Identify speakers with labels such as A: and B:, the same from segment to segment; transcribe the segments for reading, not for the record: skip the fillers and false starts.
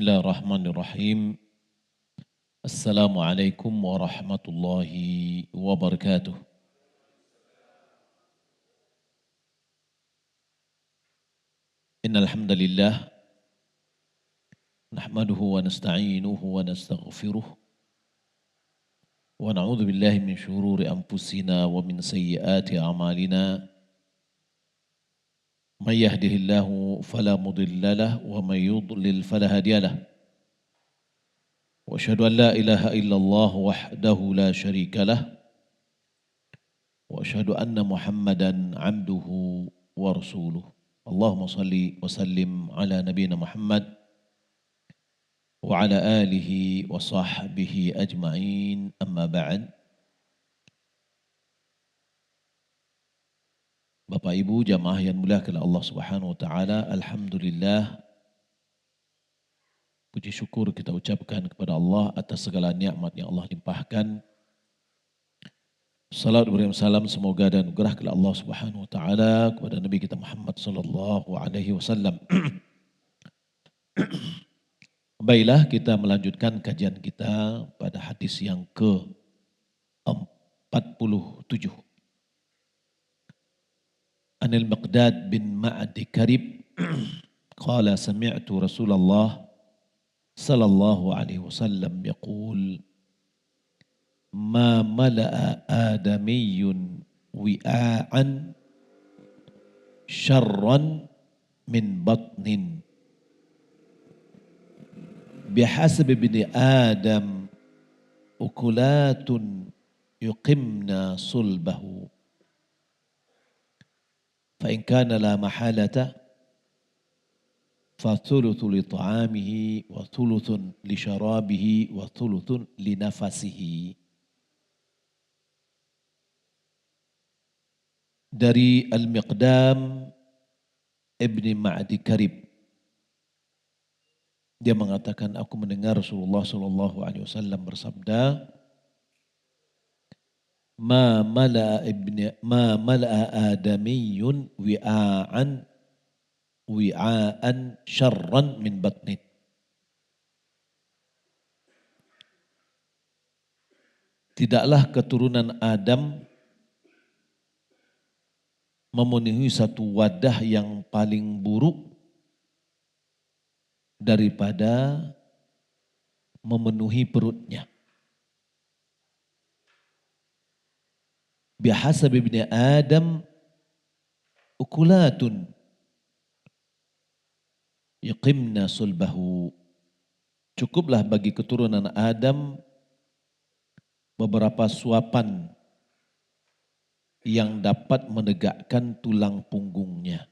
A: Bismillahirrahmanirrahim. Assalamualaikum warahmatullahi wabarakatuh. Innal hamdalillah nahmaduhu wa nasta'inuhu wa nastaghfiruh wa na'udzu billahi min shururi anfusina wa min sayyiati a'malina. May yahdihillahu fala mudilla lahu wa may yudlil fala hadiya lahu. وأشهد أن لا إله إلا الله وحده لا شريك له وأشهد أن محمدا عبده ورسوله اللهم صل وسلم على نبينا محمد وعلى آله وصحبه أجمعين أما بعد. Bapak Ibu jamaah yang muliakan Allah Subhanahu wa taala, alhamdulillah, puji syukur kita ucapkan kepada Allah atas segala nikmat yang Allah limpahkan. Salat beriam salam semoga dan anugerah kepada Allah Subhanahu wa taala kepada Nabi kita Muhammad sallallahu alaihi wasallam. Baiklah, kita melanjutkan kajian kita pada hadis yang ke-47. Anil Miqdad bin Ma'di Karib qala sami'tu Rasulullah sallallahu alaihi wasallam yaqul ma mala'a adamiyyun wi'a'an syarran min batnin bihasab ibni adam ukulatun yuqimna sulbahu fa in kana la mahalata فثلث لطعامه وثلث لشرابه وثلث لنفسه. Dari Al-Miqdam Ibni Ma'di Karib, dia mengatakan, aku mendengar Rasulullah sallallahu alaihi wasallam bersabda, ma mala'a adamiyyun wi'a'an wi'aan syarran min batnin. Tidaklah keturunan Adam memenuhi satu wadah yang paling buruk daripada memenuhi perutnya. Bihasab ibni Adam ukulatun yuqimna sulbahu. Cukuplah bagi keturunan Adam beberapa suapan yang dapat menegakkan tulang punggungnya.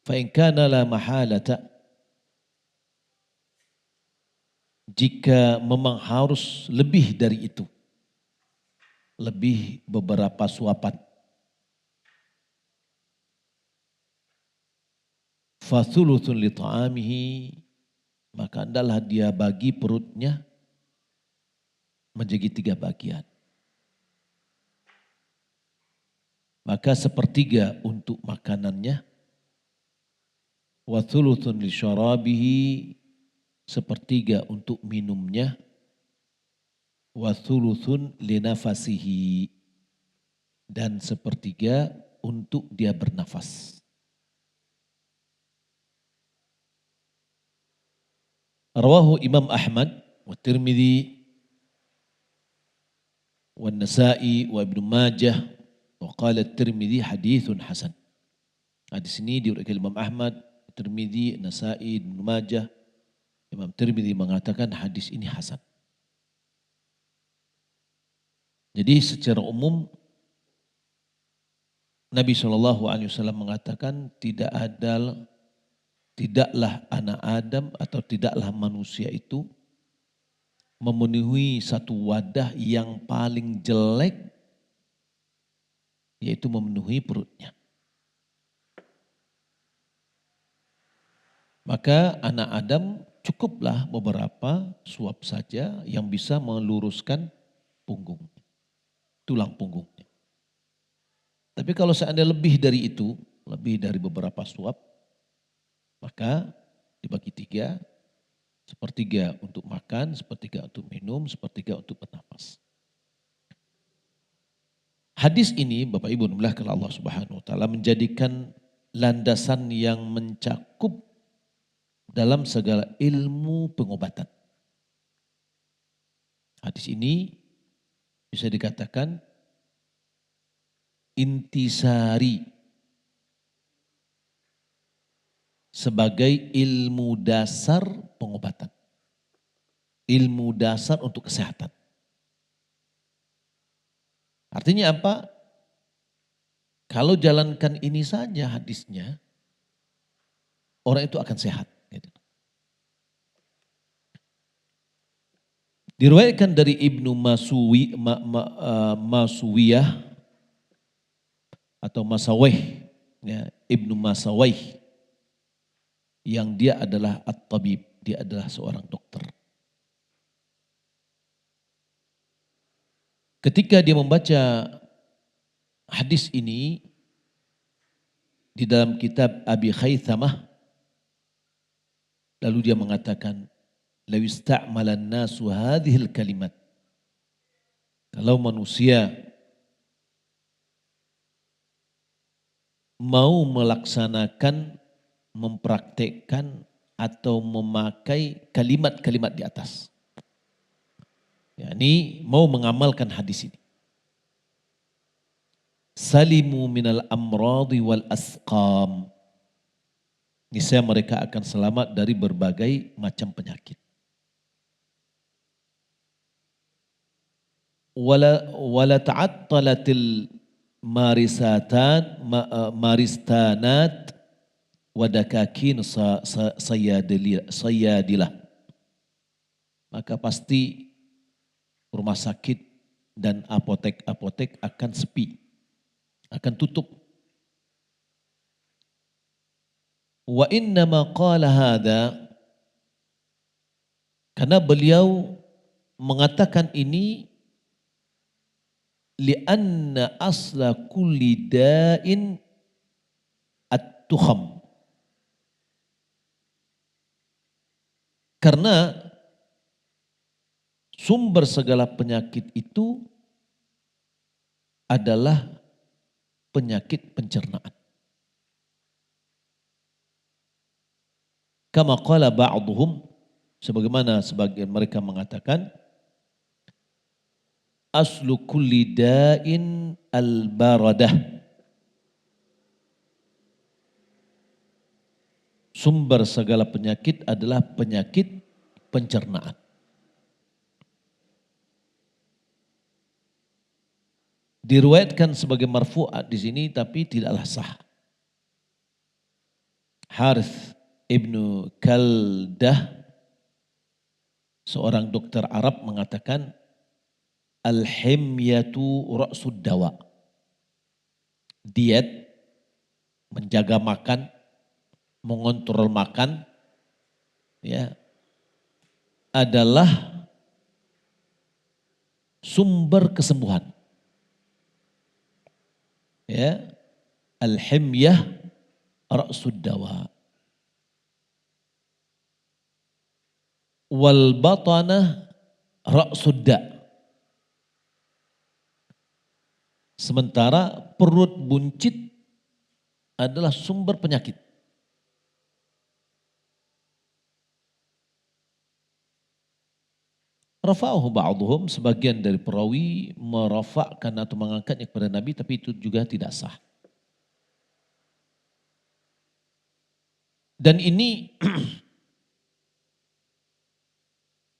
A: Fa in kana la mahalata, jika memang harus lebih dari itu, lebih beberapa suapan, fathuluthun li ta'amihi, maka hendaklah dia bagi perutnya menjadi 3 bagian. Maka sepertiga untuk makanannya, wa thuluthun li syarabihi, sepertiga untuk minumnya, wa thuluthun li nafasihi, dan sepertiga untuk dia bernafas. Rawahu Imam Ahmad wa Tirmidzi wa Nasa'i wa Ibnu Majah wa qala Tirmidzi haditsun hasan. Hadis ini diriwayatkan Imam Ahmad, Tirmidzi, Nasa'i, Ibnu Majah. Imam Tirmidzi mengatakan hadis ini hasan. Jadi secara umum Nabi SAW mengatakan tidaklah anak Adam atau tidaklah manusia itu memenuhi satu wadah yang paling jelek, yaitu memenuhi perutnya. Maka anak Adam cukuplah beberapa suap saja yang bisa meluruskan punggung, tulang punggungnya. Tapi kalau seandainya lebih dari itu, lebih dari beberapa suap, Maka dibagi 3, sepertiga untuk makan, sepertiga untuk minum, sepertiga untuk bernafas. Hadis ini Bapak Ibu dimulakan Allah Subhanahu wa taala menjadikan landasan yang mencakup dalam segala ilmu pengobatan. Hadis ini bisa dikatakan intisari sebagai ilmu dasar pengobatan. Ilmu dasar untuk kesehatan. Artinya apa? Kalau jalankan ini saja hadisnya, orang itu akan sehat. Gitu. Diriwayatkan dari Ibnu Masawiyah atau Masawih, ya, Ibnu Masawih, yang dia adalah at-tabib, dia adalah seorang dokter. Ketika dia membaca hadis ini di dalam kitab Abi Khaythamah, lalu dia mengatakan, "Law ista'malan nasu hadhil kalimat." Kalau manusia mau melaksanakan, mempraktekkan atau memakai kalimat-kalimat di atas. Ini mau mengamalkan hadis ini. Salimu minal amradi wal asqam. Niscaya mereka akan selamat dari berbagai macam penyakit. Wala ta'attalatil maristanat wadakakin sayadilah. Maka pasti rumah sakit dan apotek-apotek akan sepi, akan tutup. Wa innama qala hadha, karena beliau mengatakan ini li'anna asla kulli da'in at-tukham. Karena sumber segala penyakit itu adalah penyakit pencernaan. Kama qala ba'duhum, sebagaimana sebagian mereka mengatakan, aslu kulli da'in al-baradah. Sumber segala penyakit adalah penyakit pencernaan. Diriwayatkan sebagai marfu'at di sini tapi tidaklah sah. Harith ibnu Kaldah, seorang dokter Arab, mengatakan al-himyatu ra'sud dawa. Diet, menjaga makan, mengontrol makan, ya, adalah sumber kesembuhan. Ya, al-himyah ra'sud dawa. Wal batanah ra'sud da. Sementara perut buncit adalah sumber penyakit. Rafa'ahu ba'duhum, sebagian dari perawi merafa'kan atau mengangkatnya kepada Nabi, tapi itu juga tidak sah. Dan ini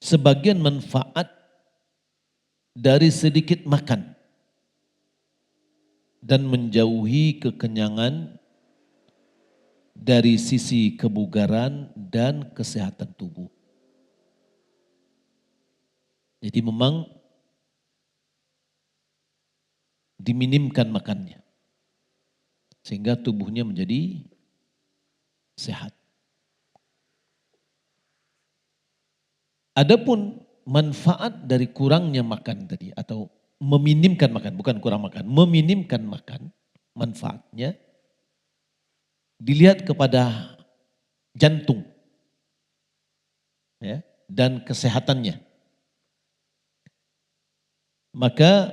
A: sebagian manfaat dari sedikit makan dan menjauhi kekenyangan dari sisi kebugaran dan kesehatan tubuh. Jadi memang diminimkan makannya sehingga tubuhnya menjadi sehat. Adapun manfaat dari kurangnya makan tadi atau meminimkan makan, bukan kurang makan, meminimkan makan, manfaatnya dilihat kepada jantung, ya, dan kesehatannya. Maka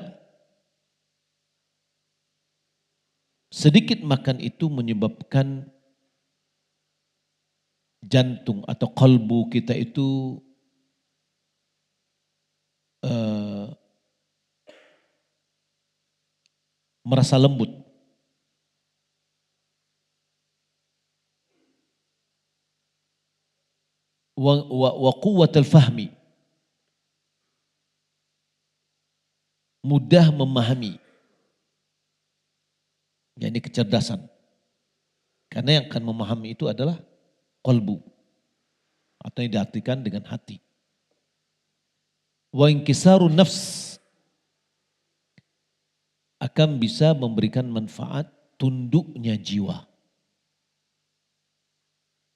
A: sedikit makan itu menyebabkan jantung atau kalbu kita itu merasa lembut. Wa quwwatul fahmi, mudah memahami, yakni kecerdasan. Karena yang akan memahami itu adalah qalbu, atau yang diartikan dengan hati. Wa inkisarun nafs, akan bisa memberikan manfaat tunduknya jiwa.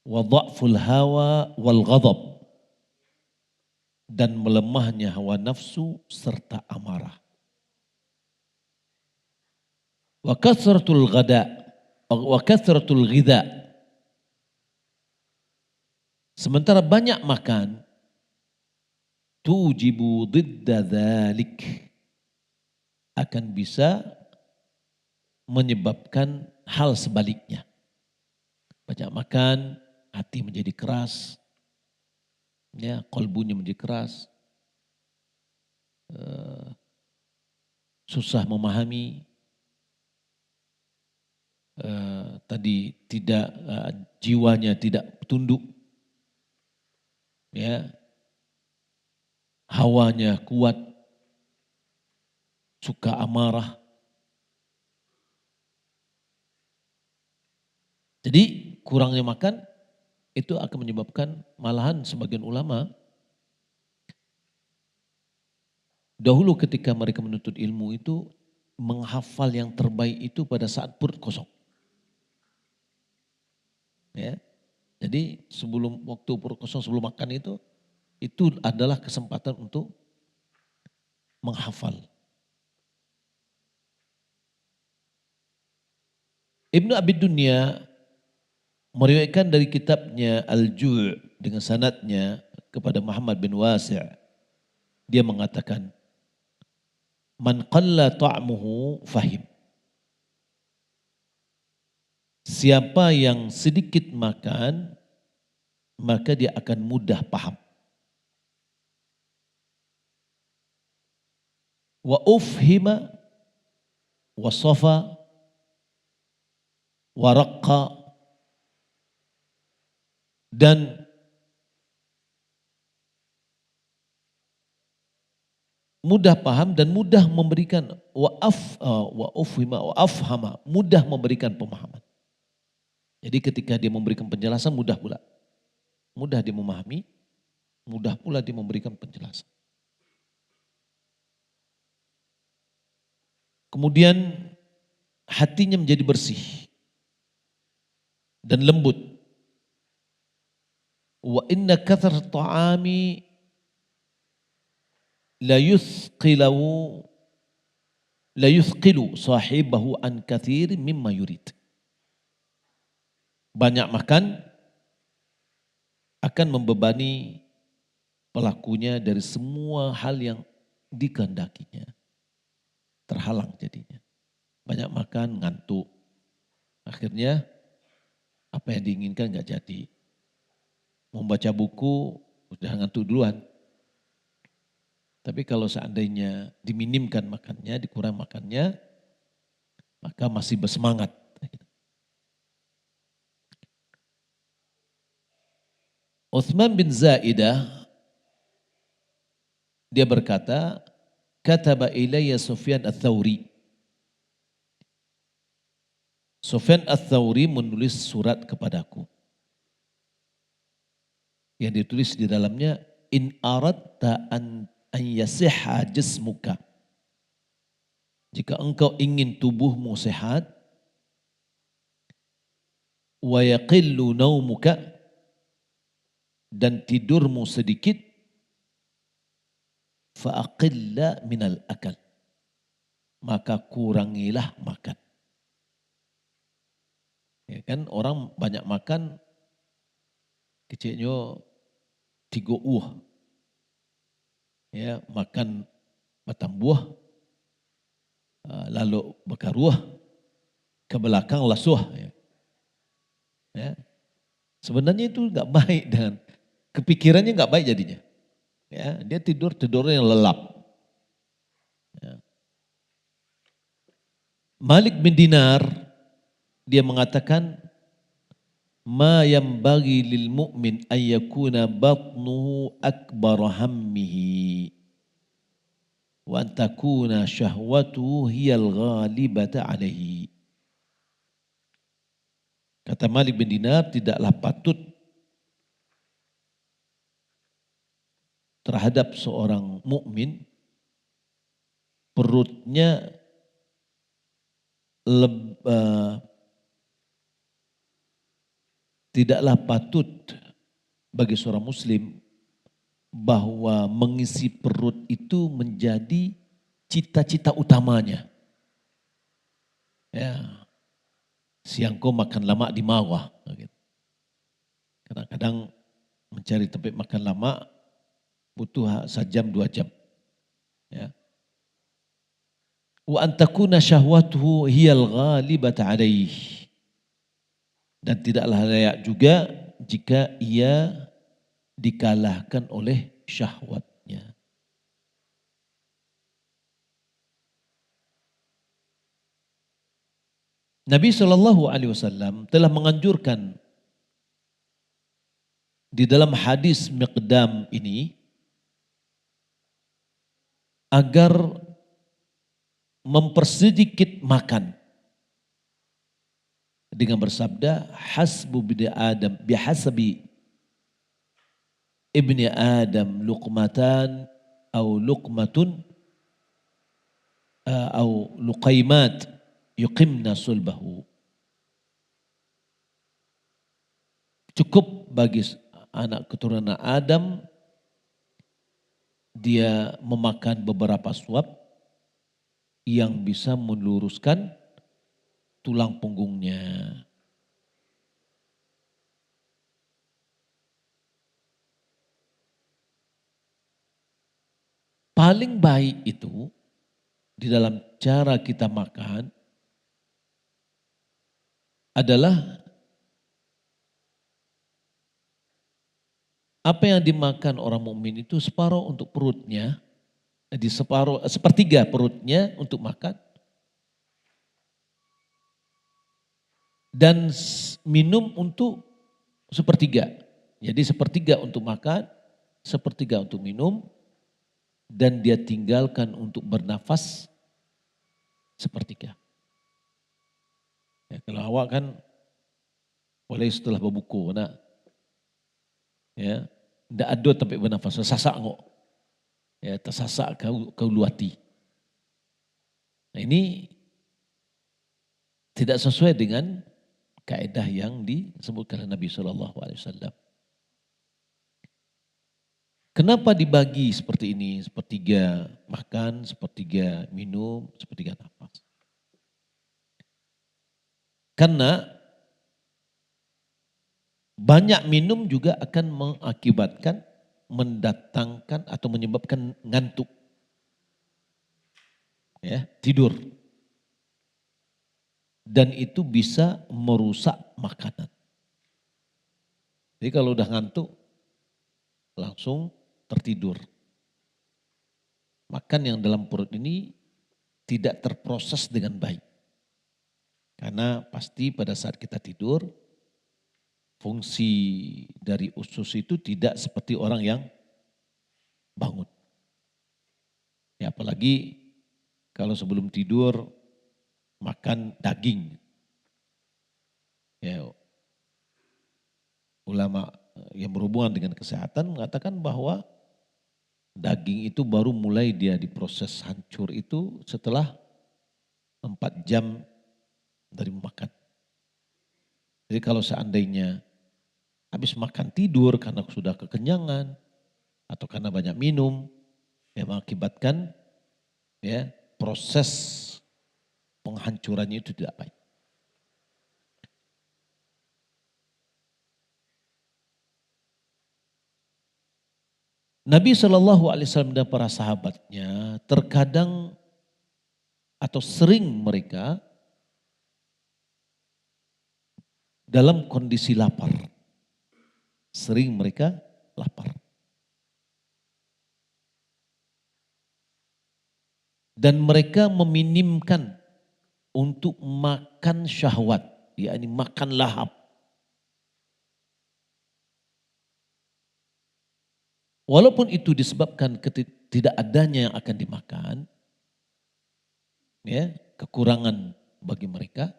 A: Wa dha'ful hawa wal ghadab, dan melemahnya hawa nafsu serta amarah. Wa kathratul ghidha, sementara banyak makan, tujibu didda dhalik, akan bisa menyebabkan hal sebaliknya. Banyak makan, hati menjadi keras, ya, kalbunya menjadi keras, susah memahami, tadi tidak, jiwanya tidak tunduk, ya, hawanya kuat, suka amarah. Jadi kurangnya makan itu akan menyebabkan, malahan sebagian ulama dahulu ketika mereka menuntut ilmu itu menghafal yang terbaik itu pada saat perut kosong. Ya. Jadi sebelum waktu perut kosong, sebelum makan itu adalah kesempatan untuk menghafal. Ibnu Abi Dunya meriwayatkan dari kitabnya Al-Ju' dengan sanadnya kepada Muhammad bin Wasi'. Dia mengatakan, man qalla ta'muhu fahim. Siapa yang sedikit makan, maka dia akan mudah paham. Wa ufhima wa safa wa raqqa, dan mudah paham dan mudah memberikan wa ufhima wa afhama, mudah memberikan pemahaman. Jadi ketika dia memberikan penjelasan mudah pula. Mudah dia memahami, mudah pula dia memberikan penjelasan. Kemudian hatinya menjadi bersih dan lembut. Wa inna kathar ta'ami la yuthqilu sahibahu an kathir mimma yurid. Banyak makan akan membebani pelakunya dari semua hal yang dikehendakinya. Terhalang jadinya. Banyak makan, ngantuk. Akhirnya apa yang diinginkan nggak jadi. Membaca buku udah ngantuk duluan. Tapi kalau seandainya diminimkan makannya, dikurang makannya, maka masih bersemangat. Uthman bin Zaidah, dia berkata, kataba ilayya Sufyan ats-Tsauri. Sufyan ats-Tsauri menulis surat kepadaku. Yang ditulis di dalamnya, in aradta an yasihha jismuka. Jika engkau ingin tubuhmu sehat, wa yaqillu naumuka, dan tidurmu sedikit, fa'aqilla minal akal, maka kurangilah makan. Ya kan, orang banyak makan kecilnya 3 ya, makan batang buah, lalu bekaruah, ke belakang lasuah. Ya. Sebenarnya itu nggak baik dengan kepikirannya nggak baik jadinya. Ya, dia tidurnya yang lelap. Ya. Malik bin Dinar dia mengatakan ma bagi lil mu'min ayyakuna batnuhu akbar hammihi wa an takuna syahwatuhu hiyal ghalibata alaihi. Kata Malik bin Dinar, tidaklah patut terhadap seorang mukmin perutnya tidaklah patut bagi seorang muslim bahwa mengisi perut itu menjadi cita-cita utamanya. Ya, siang kau makan lama di mawah. Kadang-kadang mencari tempat makan lama butuh 1 jam 2 jam. Ya. Wa antakuna syahwatuhu hiyal ghalibata alaih. Dan tidaklah layak juga jika ia dikalahkan oleh syahwatnya. Nabi SAW telah menganjurkan di dalam hadis Miqdam ini agar mempersedikit makan dengan bersabda hasbu bini Adam bihasabi ibni Adam luqmatan au luqmatun au luqaimat yuqimna sulbahu. Cukup bagi anak keturunan Adam dia memakan beberapa suap yang bisa meluruskan tulang punggungnya. Paling baik itu di dalam cara kita makan adalah apa yang dimakan orang mukmin itu separuh untuk perutnya, di sepertiga perutnya untuk makan, dan minum untuk sepertiga. Jadi sepertiga untuk makan, sepertiga untuk minum, dan dia tinggalkan untuk bernafas sepertiga. Ya, kalau awak kan boleh setelah berbuku, nak, ya, tidak ada tempat bernafas, tersasak ngok, ya, tersasak kau luati. Nah, ini tidak sesuai dengan kaedah yang disebutkan oleh Nabi SAW. Kenapa dibagi seperti ini? Sepertiga makan, sepertiga minum, sepertiga nafas. Karena banyak minum juga akan mengakibatkan, mendatangkan atau menyebabkan ngantuk. Ya, tidur. Dan itu bisa merusak makanan. Jadi kalau udah ngantuk, langsung tertidur. Makan yang dalam perut ini tidak terproses dengan baik. Karena pasti pada saat kita tidur, fungsi dari usus itu tidak seperti orang yang bangun. Ya, apalagi kalau sebelum tidur makan daging. Ya, ulama yang berhubungan dengan kesehatan mengatakan bahwa daging itu baru mulai dia diproses hancur itu setelah 4 jam dari makan. Jadi kalau seandainya habis makan tidur karena sudah kekenyangan atau karena banyak minum, ya mengakibatkan ya proses penghancurannya itu tidak baik. Nabi SAW dan para sahabatnya terkadang atau sering mereka dalam kondisi lapar. Sering mereka lapar. Dan mereka meminimkan untuk makan syahwat, yakni makan lahap. Walaupun itu disebabkan tidak adanya yang akan dimakan, ya, kekurangan bagi mereka.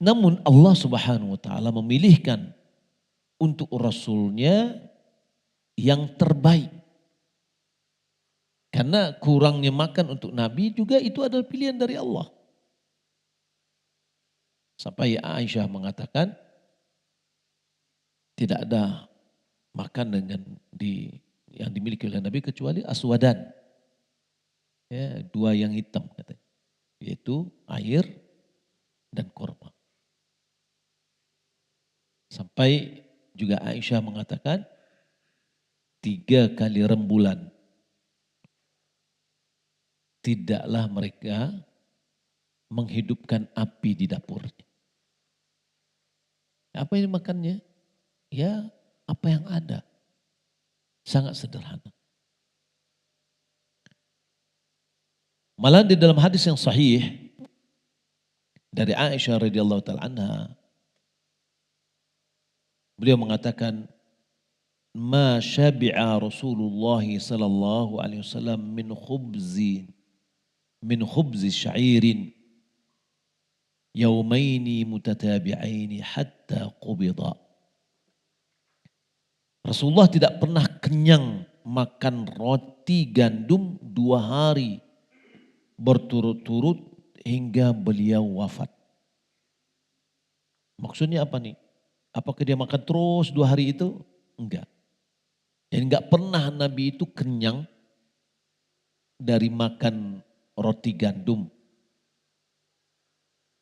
A: Namun Allah Subhanahu wa taala memilihkan untuk Rasulnya yang terbaik. Karena kurangnya makan untuk Nabi juga itu adalah pilihan dari Allah. Sampai Aisyah mengatakan tidak ada makan yang dimiliki oleh Nabi kecuali aswadan. Ya, dua yang hitam katanya. Yaitu air dan korma. Sampai juga Aisyah mengatakan 3 kali rembulan tidaklah mereka menghidupkan api di dapurnya. Apa yang dimakannya? Ya apa yang ada. Sangat sederhana. Malah di dalam hadis yang sahih dari Aisyah radhiyallahu taala anha, beliau mengatakan, "Ma syabi'a Rasulullah sallallahu alaihi wasallam min khubzi sya'irin yaumaini mutatabi'aini hatta qubida." Rasulullah tidak pernah kenyang makan roti gandum 2 hari berturut-turut hingga beliau wafat. Maksudnya apa nih? Apakah dia makan terus 2 hari itu? Enggak. Jadi enggak pernah Nabi itu kenyang dari makan roti gandum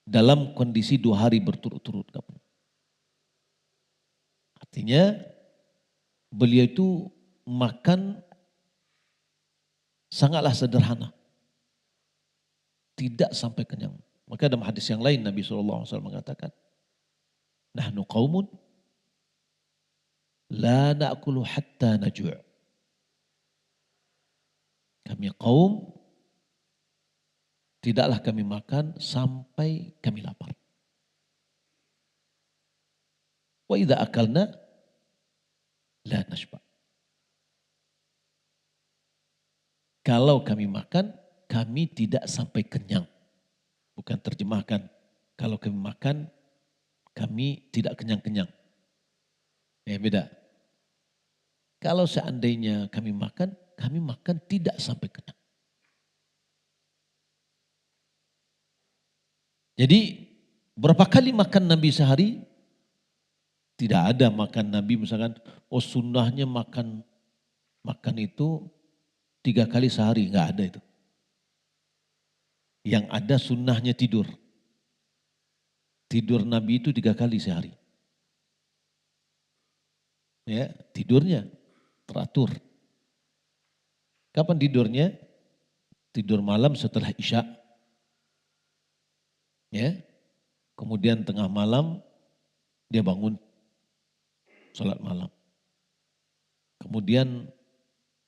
A: dalam kondisi 2 hari berturut-turut. Artinya beliau itu makan sangatlah sederhana. Tidak sampai kenyang. Maka dalam hadis yang lain Nabi SAW mengatakan, "Nahnu qaumun la na'kulu hatta najua." Kami kaum tidaklah kami makan sampai kami lapar. Wa idza akalna la nashba. Kalau kami makan, kami tidak sampai kenyang. Bukan terjemahkan, kalau kami makan, kami tidak kenyang-kenyang. Ya beda. Kalau seandainya kami makan tidak sampai kenyang. Jadi berapa kali makan Nabi sehari? Tidak ada makan Nabi misalkan, oh sunnahnya makan itu 3 kali sehari, enggak ada itu. Yang ada sunnahnya tidur. Tidur Nabi itu 3 kali sehari. Ya, tidurnya teratur. Kapan tidurnya? Tidur malam setelah Isya. Ya. Kemudian tengah malam dia bangun salat malam. Kemudian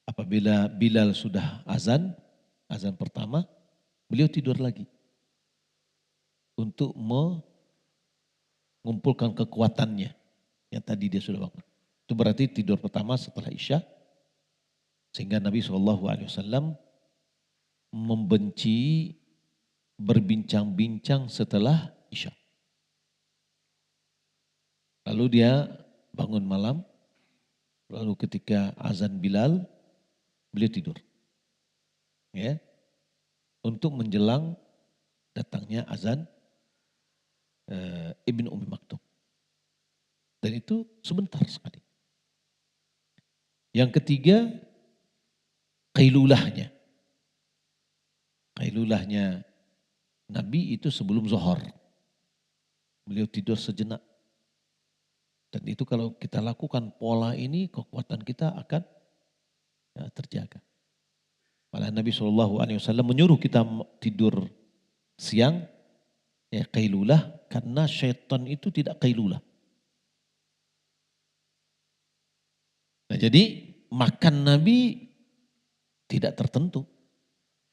A: apabila Bilal sudah azan pertama, beliau tidur lagi. Untuk mengumpulkan kekuatannya yang tadi dia sudah bangun. Itu berarti tidur pertama setelah Isya. Sehingga Nabi SAW membenci berbincang-bincang setelah Isya. Lalu dia bangun malam, lalu ketika azan Bilal, beliau tidur. Ya, untuk menjelang datangnya azan Ibn Ummi Maktum. Dan itu sebentar sekali. Yang ketiga, qailulahnya. Qailulahnya Nabi itu sebelum zuhur. Beliau tidur sejenak. Dan itu kalau kita lakukan pola ini, kekuatan kita akan terjaga. Malah Nabi SAW menyuruh kita tidur siang, ya qailulah, karena syaitan itu tidak qailulah. Nah jadi makan Nabi tidak tertentu.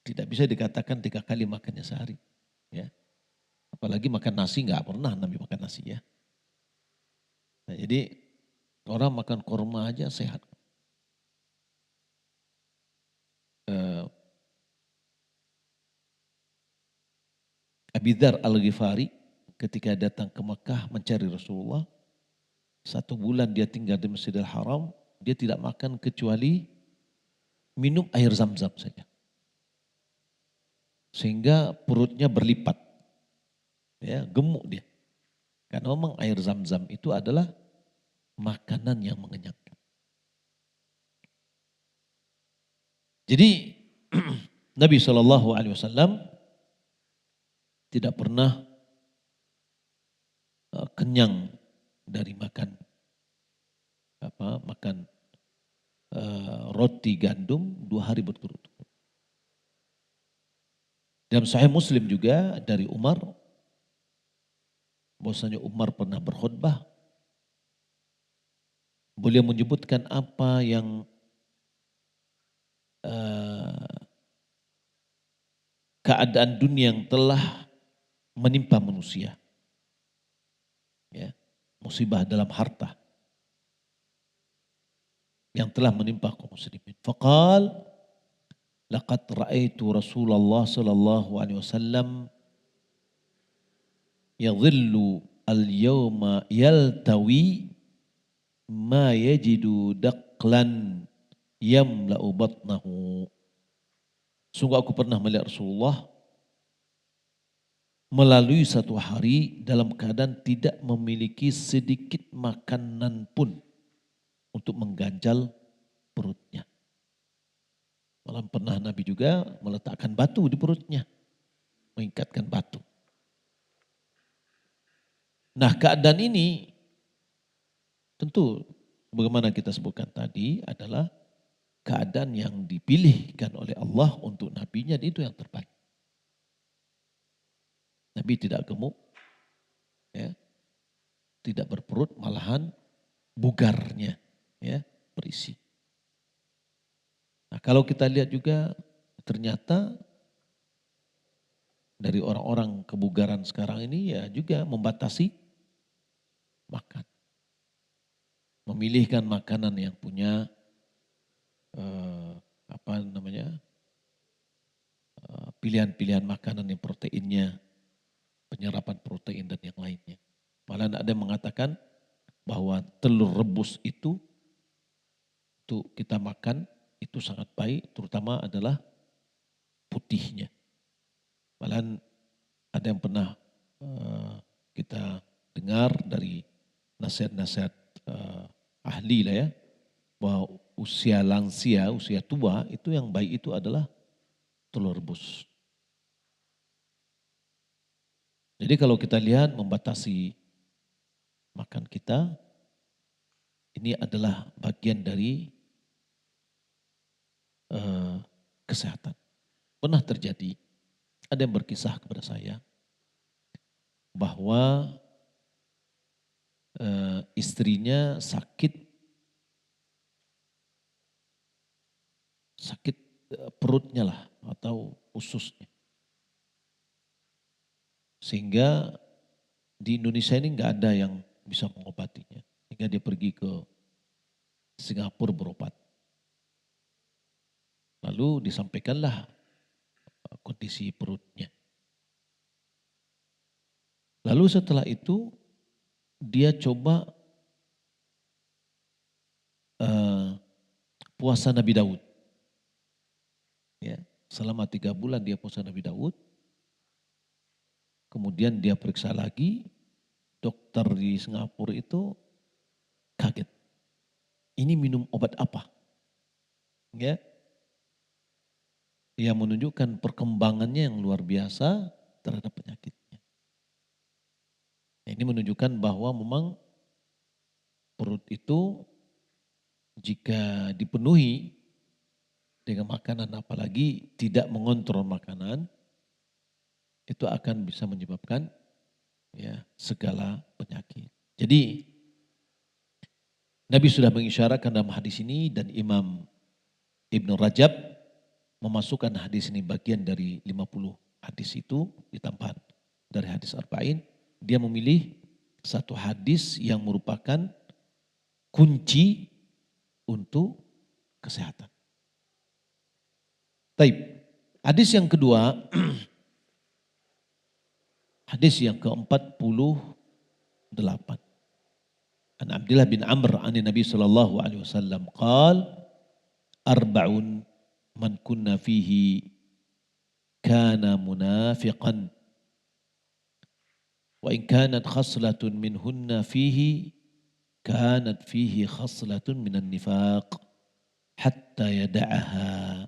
A: Tidak bisa dikatakan 3 kali makannya sehari. Ya. Apalagi makan nasi, nggak pernah Nabi makan nasi ya. Nah, jadi orang makan kurma aja sehat. Abi Dzar Al-Ghifari ketika datang ke Mekah mencari Rasulullah, 1 bulan dia tinggal di Masjidil Haram, dia tidak makan kecuali minum air zam-zam saja. Sehingga perutnya berlipat. Ya, gemuk dia. Karena memang air zam-zam itu adalah makanan yang mengenyangkan. Jadi Nabi SAW tidak pernah kenyang dari makan roti gandum 2 hari berturut-turut. Dalam Sahih Muslim juga dari Umar, bahwasanya Umar pernah berkhutbah, beliau menyebutkan apa yang keadaan dunia yang telah menimpa manusia. Ya, musibah dalam harta yang telah menimpa kaum muslimin. Faqal laqad ra'aitu Rasulullah sallallahu alaihi wasallam yadhillu al-yawma yaltawi ma yajidu daqlan yamla'u batnahu. Sungguh aku pernah melihat Rasulullah melalui 1 hari dalam keadaan tidak memiliki sedikit makanan pun untuk mengganjal perutnya. Malah pernah Nabi juga meletakkan batu di perutnya, mengikatkan batu. Nah keadaan ini tentu bagaimana kita sebutkan tadi adalah keadaan yang dipilihkan oleh Allah untuk nabinya, itu yang terbaik. Nabi tidak gemuk, ya, tidak berperut, malahan bugarnya ya berisi. Nah kalau kita lihat juga ternyata dari orang-orang kebugaran sekarang ini ya juga membatasi makan. Memilihkan makanan yang punya pilihan-pilihan makanan yang proteinnya, penyerapan protein dan yang lainnya. Malah ada yang mengatakan bahwa telur rebus itu untuk kita makan itu sangat baik, terutama adalah putihnya. Malah ada yang pernah kita dengar dari nasihat-nasihat ahli lah ya, bahwa usia lansia, usia tua itu yang baik itu adalah telur rebus. Jadi kalau kita lihat membatasi makan kita, ini adalah bagian dari kesehatan. Pernah terjadi, ada yang berkisah kepada saya bahwa istrinya sakit perutnya lah atau ususnya. Sehingga di Indonesia ini nggak ada yang bisa mengobatinya. Sehingga dia pergi ke Singapura berobat. Lalu disampaikanlah kondisi perutnya. Lalu setelah itu dia coba puasa Nabi Daud. Ya, selama 3 bulan dia puasa Nabi Daud. Kemudian dia periksa lagi, dokter di Singapura itu kaget. Ini minum obat apa? Ya, yang menunjukkan perkembangannya yang luar biasa terhadap penyakitnya. Ini menunjukkan bahwa memang Perut itu jika dipenuhi dengan makanan, apalagi tidak mengontrol makanan, itu akan bisa menyebabkan ya segala penyakit. Jadi Nabi sudah mengisyaratkan dalam hadis ini, dan Imam Ibnu Rajab memasukkan hadis ini bagian dari 50 hadis itu ditambah dari hadis arba'in. Dia memilih satu hadis yang merupakan kunci untuk kesehatan. Taib. Hadis yang kedua, hadis yang ke-48. An Abdullah bin Amr an Nabi sallallahu alaihi wasallam qala arba'un man kunna fihi kana munafiqan wa in kanat khaslatun minhunna fihi kanat fihi khaslatun minan nifaq hatta yada'aha.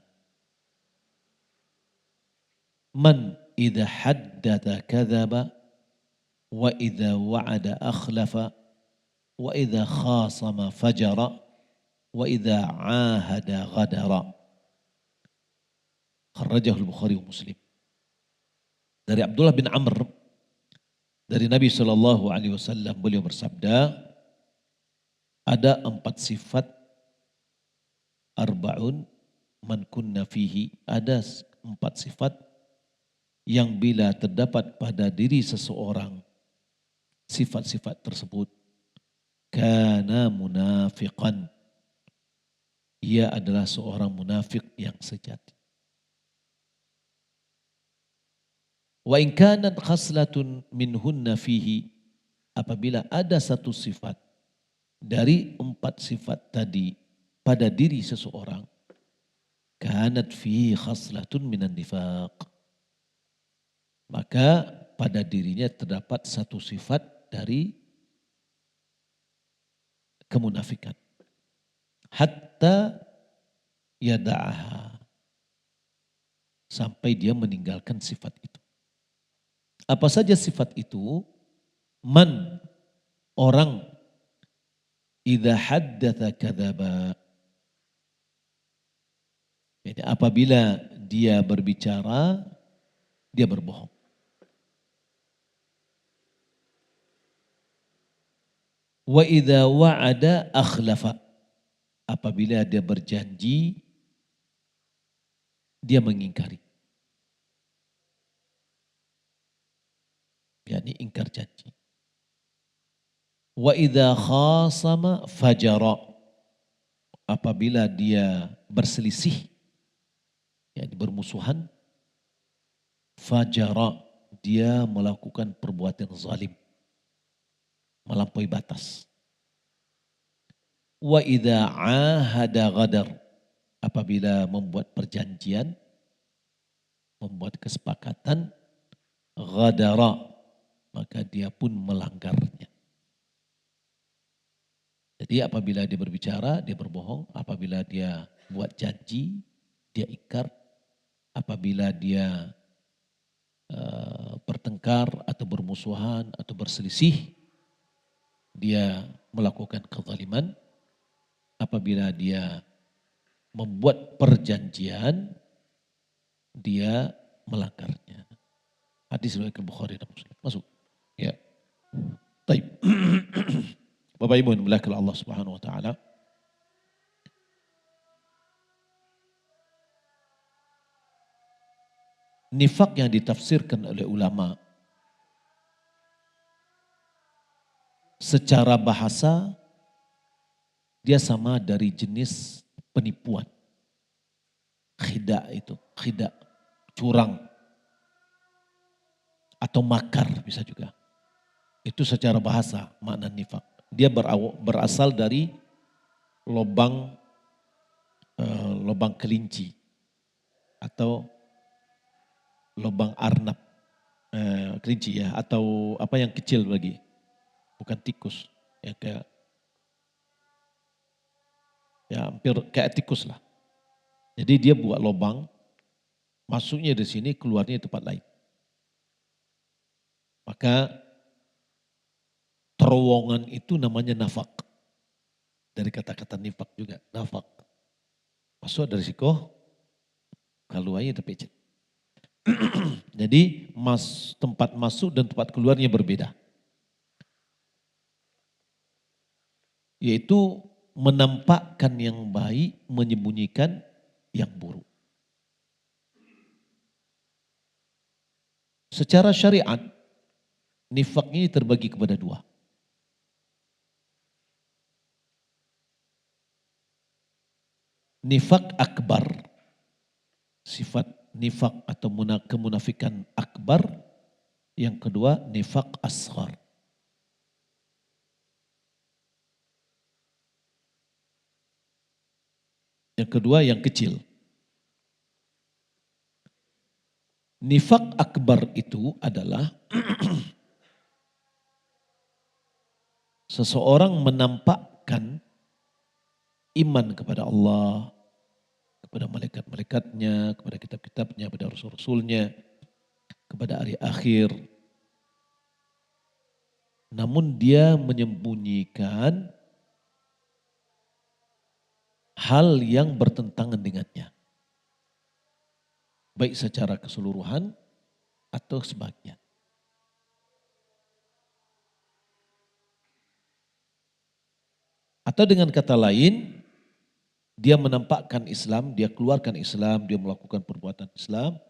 A: Man idza haddatha kadzaba wa idza wa'ada akhlafa wa idza khasama fajara wa idza ahada ghadara. Kharrajahu al-Bukhari wa Muslim. Dari Abdullah bin Amr dari Nabi sallallahu alaihi wasallam, beliau bersabda, ada 4 sifat arba'un man kunna fihi, ada 4 sifat yang bila terdapat pada diri seseorang sifat-sifat tersebut, kana munafiqan, ia adalah seorang munafik yang sejati. Wa in kanat khaslatun minhunna fihi, apabila ada satu sifat dari 4 sifat tadi pada diri seseorang, kanat fihi khaslatun minan nifaq, maka pada dirinya terdapat satu sifat dari kemunafikan. Hatta yada'aha, sampai dia meninggalkan sifat itu. Apa saja sifat itu? Man, orang, idza haddatha kadzaba, jadi apabila dia berbicara, dia berbohong. Wa idza wa'ada akhlafa, apabila dia berjanji, dia mengingkari. yakni ingkar janji. Wa idza khasama fajara, apabila dia berselisih, yakni bermusuhan, fajara, dia melakukan perbuatan zalim, melampaui batas. Wa idza ahada ghadar, apabila membuat perjanjian, membuat kesepakatan, ghadara, maka dia pun melanggarnya. Jadi apabila dia berbicara, dia berbohong. Apabila dia buat janji, dia ingkar. Apabila dia bertengkar atau bermusuhan atau berselisih, dia melakukan kezaliman. Apabila dia membuat perjanjian, dia melanggarnya. Hadis riwayat Bukhari dan Muslim. Masuk. Ya. Baik. Bapak Ibu yang dimuliakan Allah Subhanahu wa taala. Nifak yang ditafsirkan oleh ulama secara bahasa dia sama dari jenis penipuan. Khida itu, khida, curang atau makar bisa juga. Itu secara bahasa makna nifak. Dia berasal dari lubang kelinci atau lubang arnab kelinci ya, atau apa yang kecil lagi, bukan tikus ya, kayak ya hampir kayak tikus lah. Jadi dia buat lubang, masuknya di sini, keluarnya di tempat lain. Maka terowongan itu namanya nafak. Dari kata-kata nifak juga, nafak. Masuk dari siko, keluarnya tapi cek. Jadi tempat masuk dan tempat keluarnya berbeda. Yaitu menampakkan yang baik, menyembunyikan yang buruk. Secara syariat, nifak ini terbagi kepada dua. Nifak akbar, sifat nifak atau kemunafikan akbar. Yang kedua nifak asghar. Yang kedua yang kecil. Nifak akbar itu adalah seseorang menampakkan iman kepada Allah, kepada malaikat-malaikatnya, kepada kitab-kitabnya, kepada rasul-rasulnya, kepada hari akhir. Namun dia menyembunyikan hal yang bertentangan dengannya. Baik secara keseluruhan atau sebagian. Atau dengan kata lain, dia menampakkan Islam, dia keluarkan Islam, dia melakukan perbuatan Islam.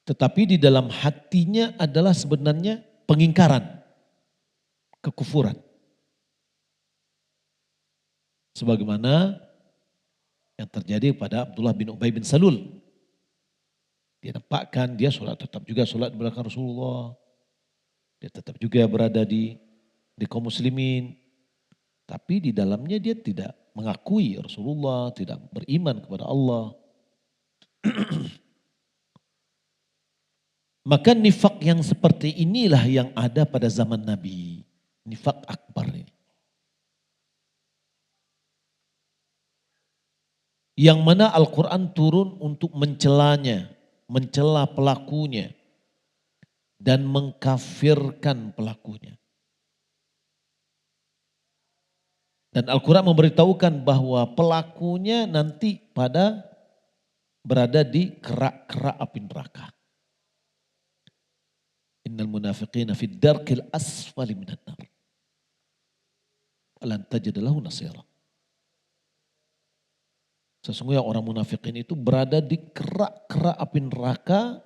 A: Tetapi di dalam hatinya adalah sebenarnya pengingkaran, kekufuran. Sebagaimana yang terjadi pada Abdullah bin Ubay bin Salul. Dia nampakkan dia tetap juga sholat di belakang Rasulullah. Dia tetap juga berada di kaum muslimin. Tapi di dalamnya dia tidak mengakui Rasulullah, tidak beriman kepada Allah. Maka nifak yang seperti inilah yang ada pada zaman Nabi. Nifak akbar ini. Yang mana Al-Quran turun untuk mencelanya, mencela pelakunya, dan mengkafirkan pelakunya. Dan Al-Quran memberitahukan bahwa pelakunya nanti berada di kerak-kerak api neraka. Innal munafiqina fid darkil asfali minan nar. Alan tajid lahu nasira. Sesungguhnya orang munafikin itu berada di kerak-kerak api neraka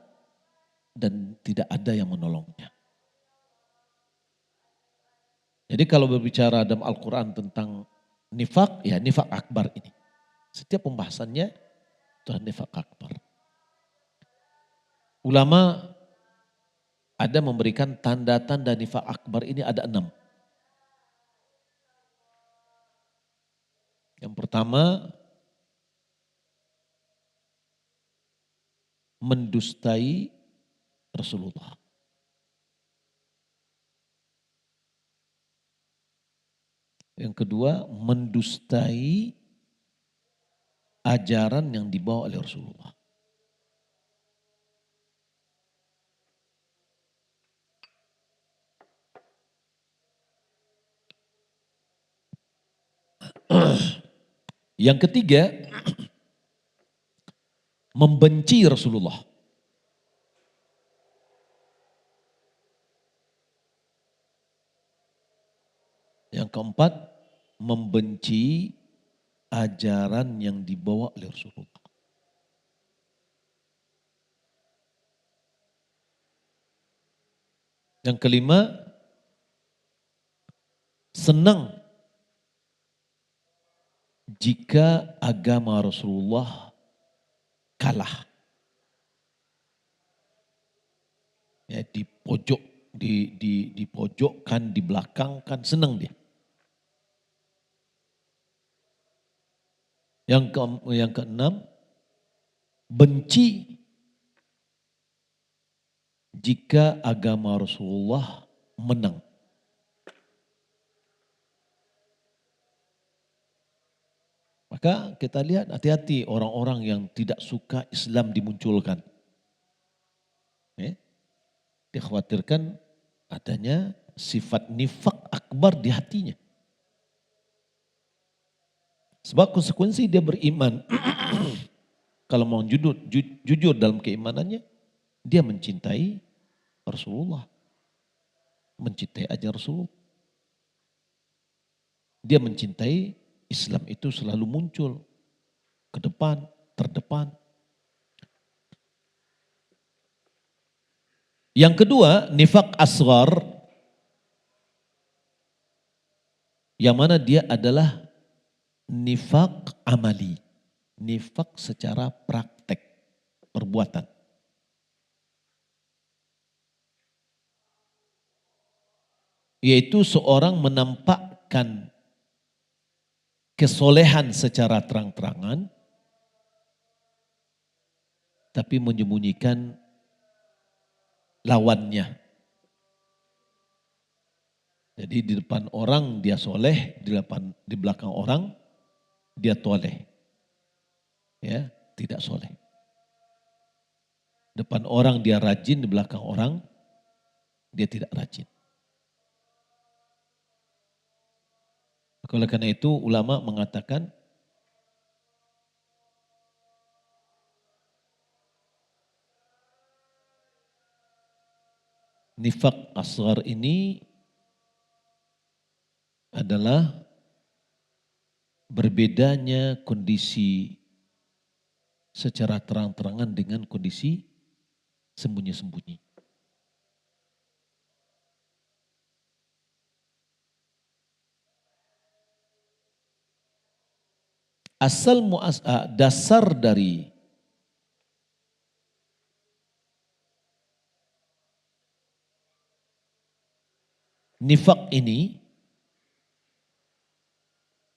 A: dan tidak ada yang menolongnya. Jadi kalau berbicara dalam Al-Quran tentang nifak, ya nifak akbar ini. Setiap pembahasannya itu nifak akbar. Ulama ada memberikan tanda-tanda nifak akbar ini ada 6. Yang pertama, mendustai Rasulullah. Yang kedua, mendustai ajaran yang dibawa oleh Rasulullah. Yang ketiga, membenci Rasulullah. Yang keempat, membenci ajaran yang dibawa oleh Rasulullah. Yang kelima, senang jika agama Rasulullah kalah. Ya, dipojokkan, dibelakangkan, senang dia. Yang keenam, benci jika agama Rasulullah menang. Maka kita lihat hati-hati orang-orang yang tidak suka Islam dimunculkan. Dikhawatirkan adanya sifat nifak akbar di hatinya. Sebab konsekuensi dia beriman. Kalau mau jujur dalam keimanannya, dia mencintai Rasulullah. Mencintai ajaran Rasulullah. Dia mencintai Islam itu selalu muncul ke depan, terdepan. Yang kedua, nifak asghar, yang mana dia adalah nifak amali. Nifak secara praktek, perbuatan. Yaitu seorang menampakkan kesolehan secara terang-terangan, tapi menyembunyikan lawannya. Jadi di depan orang dia soleh, di belakang orang dia toleh. Ya, tidak soleh. Depan orang dia rajin, di belakang orang dia tidak rajin. Oleh karena itu ulama mengatakan nifak asghar ini adalah berbedanya kondisi secara terang-terangan dengan kondisi sembunyi-sembunyi. Dasar dari nifak ini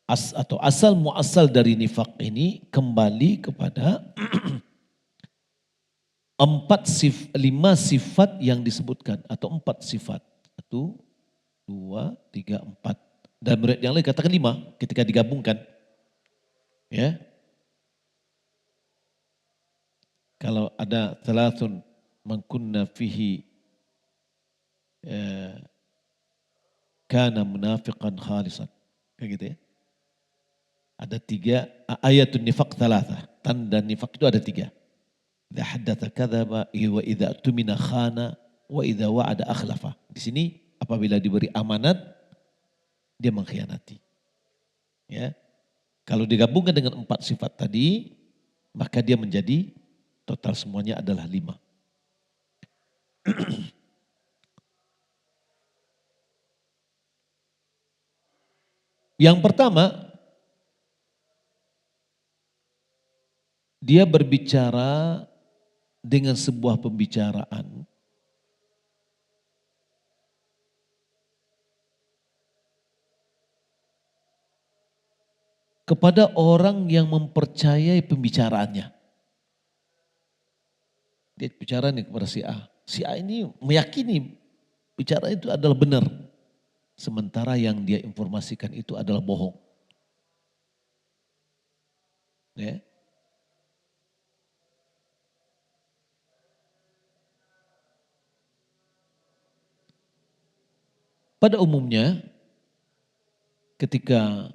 A: atau asal muasal dari nifak ini kembali kepada 5 sifat yang disebutkan atau 4 sifat. 1, 2, 3, 4. Dan menurut yang lain katakan 5 ketika digabungkan. Ya. Kalau ada thalathun man kunna fihi kana munafiqan khalisan. Kayak gitu ya. Ada 3 ayatun nifaq thalatha. Tanda nifaq itu ada 3. Idza haddatha kadzaba wa idza tumina khana wa idza wa'ada akhlafa. Di sini apabila diberi amanat dia mengkhianati. Ya. Kalau digabungkan dengan 4 sifat tadi, maka dia menjadi total semuanya adalah 5. Yang pertama, dia berbicara dengan sebuah pembicaraan kepada orang yang mempercayai pembicaraannya. Dia bicara nih kepada si A. Si A ini meyakini bicara itu adalah benar. Sementara yang dia informasikan itu adalah bohong. Ya. Pada umumnya ketika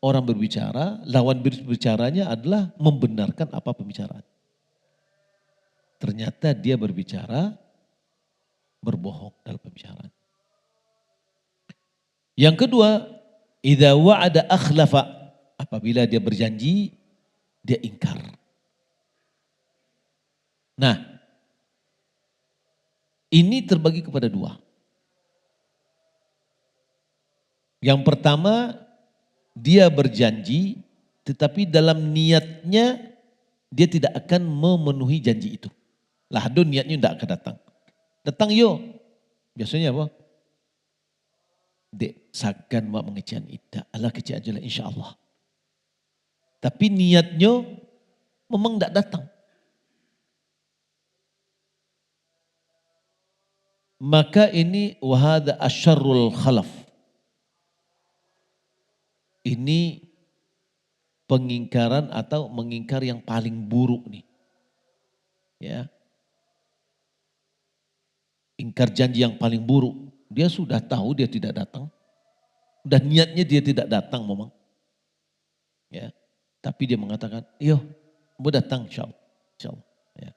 A: orang berbicara, lawan berbicaranya adalah membenarkan apa pembicaraan. Ternyata dia berbicara berbohong dalam pembicaraan. Yang kedua, idza wa'ada akhlafa, apabila dia berjanji dia ingkar. Nah, ini terbagi kepada 2. Yang pertama, dia berjanji tetapi dalam niatnya dia tidak akan memenuhi janji itu. Lahadun niatnya tidak akan datang. Datang yo. Biasanya apa? Dek, sakan mak mengecian ida. Allah kecian aja lah insya Allah. Tapi niatnya memang tidak datang. Maka ini wahada asyarrul khalaf. Ini pengingkaran atau mengingkar yang paling buruk nih. Ya. Ingkar janji yang paling buruk. Dia sudah tahu dia tidak datang. Dan niatnya dia tidak datang memang. Ya. Tapi dia mengatakan, yo, mau datang insya Allah. Insya Allah. Ya.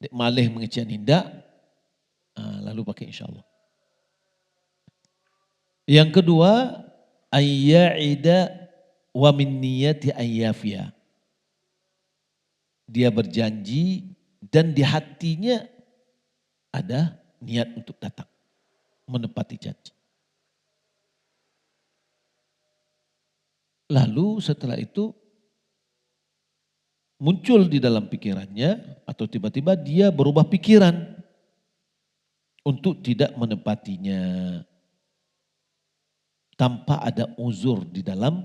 A: Dek malih mengecian hindak, lalu pakai insya Allah. Yang kedua, ayya'ida wa min niyati ayyafia. Dia berjanji dan di hatinya ada niat untuk datang, menepati janji. Lalu setelah itu muncul di dalam pikirannya atau tiba-tiba dia berubah pikiran untuk tidak menepatinya tanpa ada uzur di dalam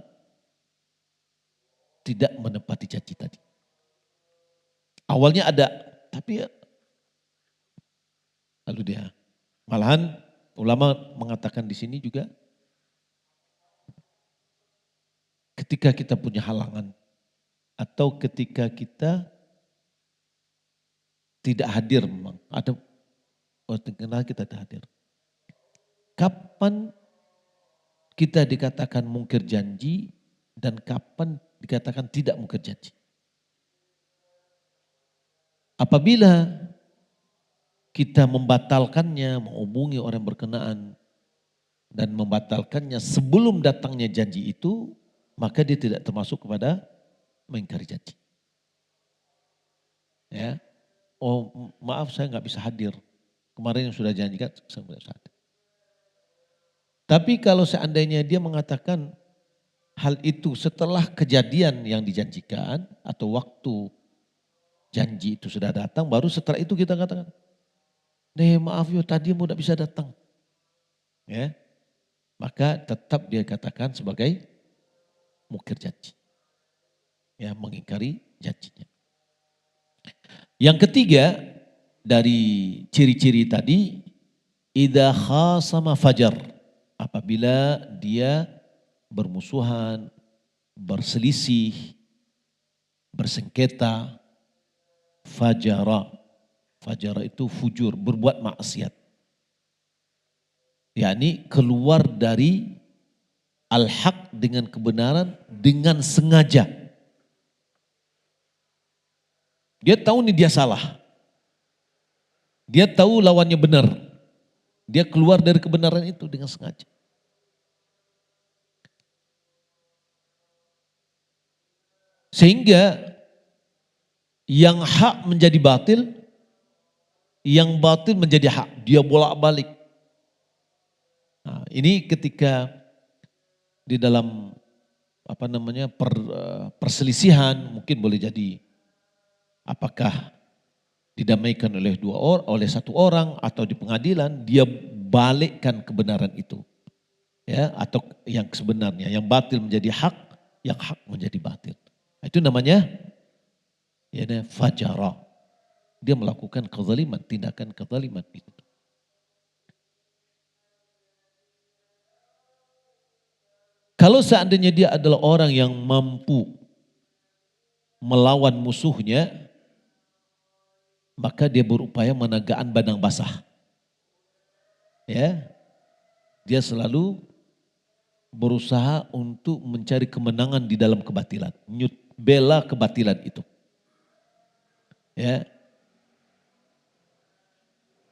A: tidak menepati janji tadi. Awalnya ada, tapi lalu dia malahan ulama mengatakan di sini juga ketika kita punya halangan atau ketika kita tidak hadir memang ada kenal kita tidak hadir. Kapan kita dikatakan mungkir janji dan kapan dikatakan tidak mungkir janji? Apabila kita membatalkannya, menghubungi orang berkenaan dan membatalkannya sebelum datangnya janji itu, maka dia tidak termasuk kepada mengingkari janji. Ya, oh maaf saya nggak bisa hadir. Kemarin yang sudah janjikan saya tidak bisa hadir. Tapi kalau seandainya dia mengatakan hal itu setelah kejadian yang dijanjikan atau waktu janji itu sudah datang, baru setelah itu kita katakan, maaf yo tadi mau tidak bisa datang. Ya, maka tetap dia katakan sebagai mungkir janji. Ya, mengingkari janjinya. Yang ketiga dari ciri-ciri tadi, idza khasama fajar. Apabila dia bermusuhan, berselisih, bersengketa, fajara. Fajara itu fujur, berbuat maksiat. yakni keluar dari al-haq dengan kebenaran dengan sengaja. Dia tahu nih dia salah. Dia tahu lawannya benar. Dia keluar dari kebenaran itu dengan sengaja. Sehingga yang hak menjadi batil, yang batil menjadi hak. Dia bolak-balik. Nah, ini ketika di dalam perselisihan mungkin boleh jadi apakah didamaikan oleh satu orang atau di pengadilan dia balikkan kebenaran itu. Ya, atau yang sebenarnya yang batil menjadi hak, yang hak menjadi batil. Itu namanya fajara. Dia melakukan kezaliman, tindakan kezaliman itu. Kalau seandainya dia adalah orang yang mampu melawan musuhnya, maka dia berupaya menegakkan bandang basah. Ya, dia selalu berusaha untuk mencari kemenangan di dalam kebatilan, bela kebatilan itu. Ya.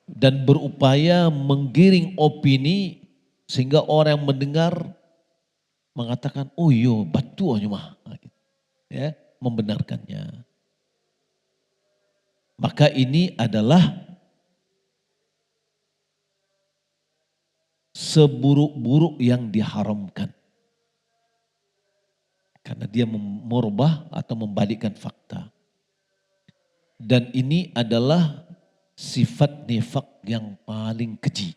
A: Dan berupaya menggiring opini sehingga orang yang mendengar mengatakan, oh iya batu aja mah. Ya, membenarkannya. Maka ini adalah seburuk-buruk yang diharamkan. Karena dia merubah atau membalikkan fakta. Dan ini adalah sifat nifak yang paling keji.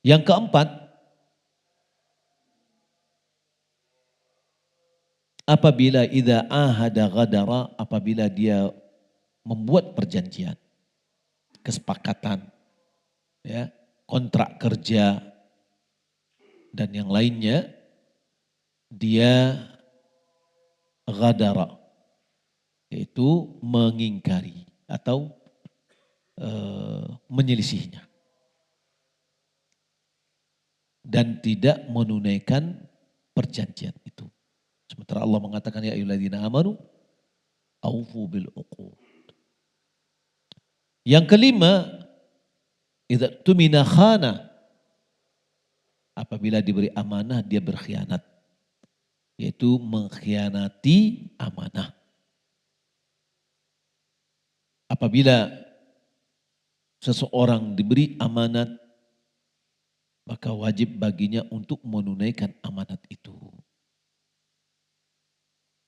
A: Yang keempat, apabila idza ahada ghadara, apabila dia membuat perjanjian, kesepakatan, ya, kontrak kerja dan yang lainnya, dia ghadara, yaitu mengingkari atau menyelisihinya. dan tidak menunaikan perjanjian itu. Sementara Allah mengatakan ya ayyuhalladzina amanu aufu bil uqud. Yang kelima, idza tumina khana. Apabila diberi amanah dia berkhianat. Yaitu mengkhianati amanah. Apabila seseorang diberi amanat, maka wajib baginya untuk menunaikan amanat itu.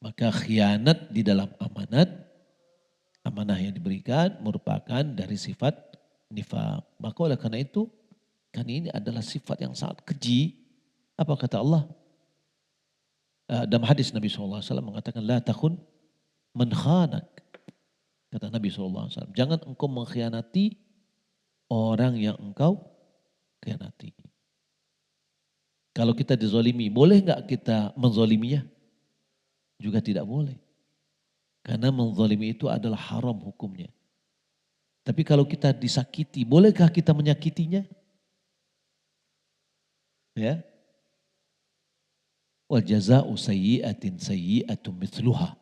A: Maka khianat di dalam amanah yang diberikan merupakan dari sifat nifaq. Maka oleh karena itu, kan ini adalah sifat yang sangat keji. Apa kata Allah? Dalam hadis Nabi SAW mengatakan, la takhun man khanak. Kata Nabi SAW, jangan engkau mengkhianati orang yang engkau khianati. Kalau kita dizolimi, boleh nggak kita menzoliminya? Juga tidak boleh. Karena menzolimi itu adalah haram hukumnya. Tapi kalau kita disakiti, bolehkah kita menyakitinya? Ya. Wal jaza'u sayyi'atin sayyi'atun mithluha.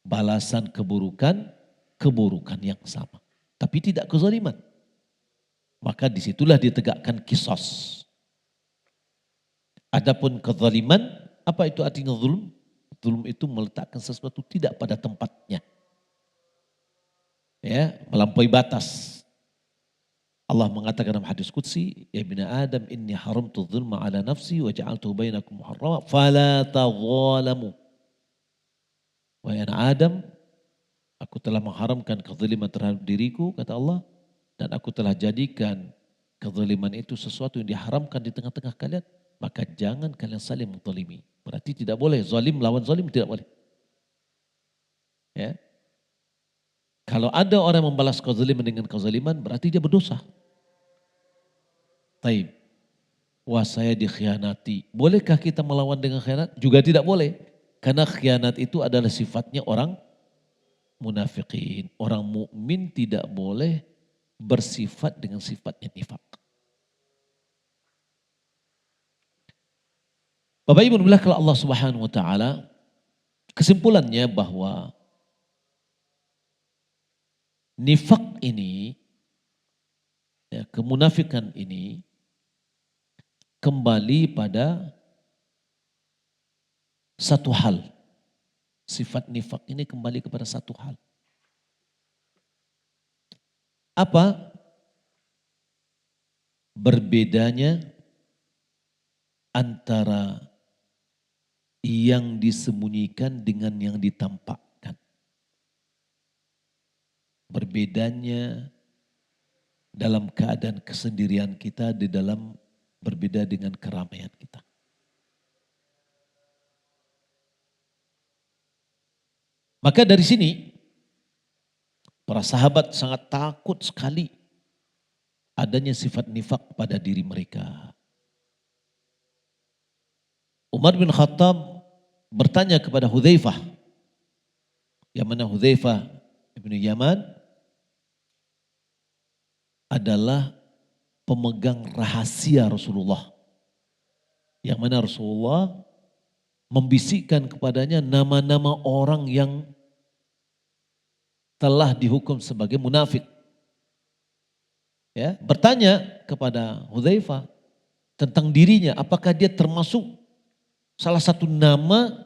A: Balasan keburukan, keburukan yang sama. Tapi tidak kezaliman. Maka disitulah ditegakkan kisos. Adapun kezaliman, apa itu artinya zulm? Zulm itu meletakkan sesuatu tidak pada tempatnya. Ya, melampaui batas. Allah mengatakan dalam hadis qudsi, ya ibna Adam inni haramtu dzulma ala nafsi wa ja'altuhu bainakum muharrama fala tadzalamu. Wahai anak Adam, aku telah mengharamkan kezaliman terhadap diriku, kata Allah, dan aku telah jadikan kezaliman itu sesuatu yang diharamkan di tengah-tengah kalian, maka jangan kalian saling menzalimi. Berarti tidak boleh zalim lawan zalim, tidak boleh. Ya. Kalau ada orang membalas kezaliman dengan kezaliman, berarti dia berdosa. Taib. Wah, saya dikhianati. Bolehkah kita melawan dengan khianat? Juga tidak boleh. Karena khianat itu adalah sifatnya orang munafikin. Orang mukmin tidak boleh bersifat dengan sifatnya nifak. Bapak Ibu kalau Allah Subhanahu wa taala, kesimpulannya bahwa nifak ini, ya, kemunafikan ini kembali pada satu hal. Sifat nifak ini kembali kepada satu hal. Apa? Berbedanya antara yang disembunyikan dengan yang ditampakkan. Berbedanya dalam keadaan kesendirian kita di dalam berbeda dengan keramaian kita. Maka dari sini para sahabat sangat takut sekali adanya sifat nifak pada diri mereka. Umar bin Khattab bertanya kepada Hudzaifah, yang mana Hudzaifah ibnu Yaman adalah pemegang rahasia Rasulullah. Yang mana Rasulullah membisikkan kepadanya nama-nama orang yang telah dihukum sebagai munafik. Ya, bertanya kepada Hudzaifah tentang dirinya, apakah dia termasuk salah satu nama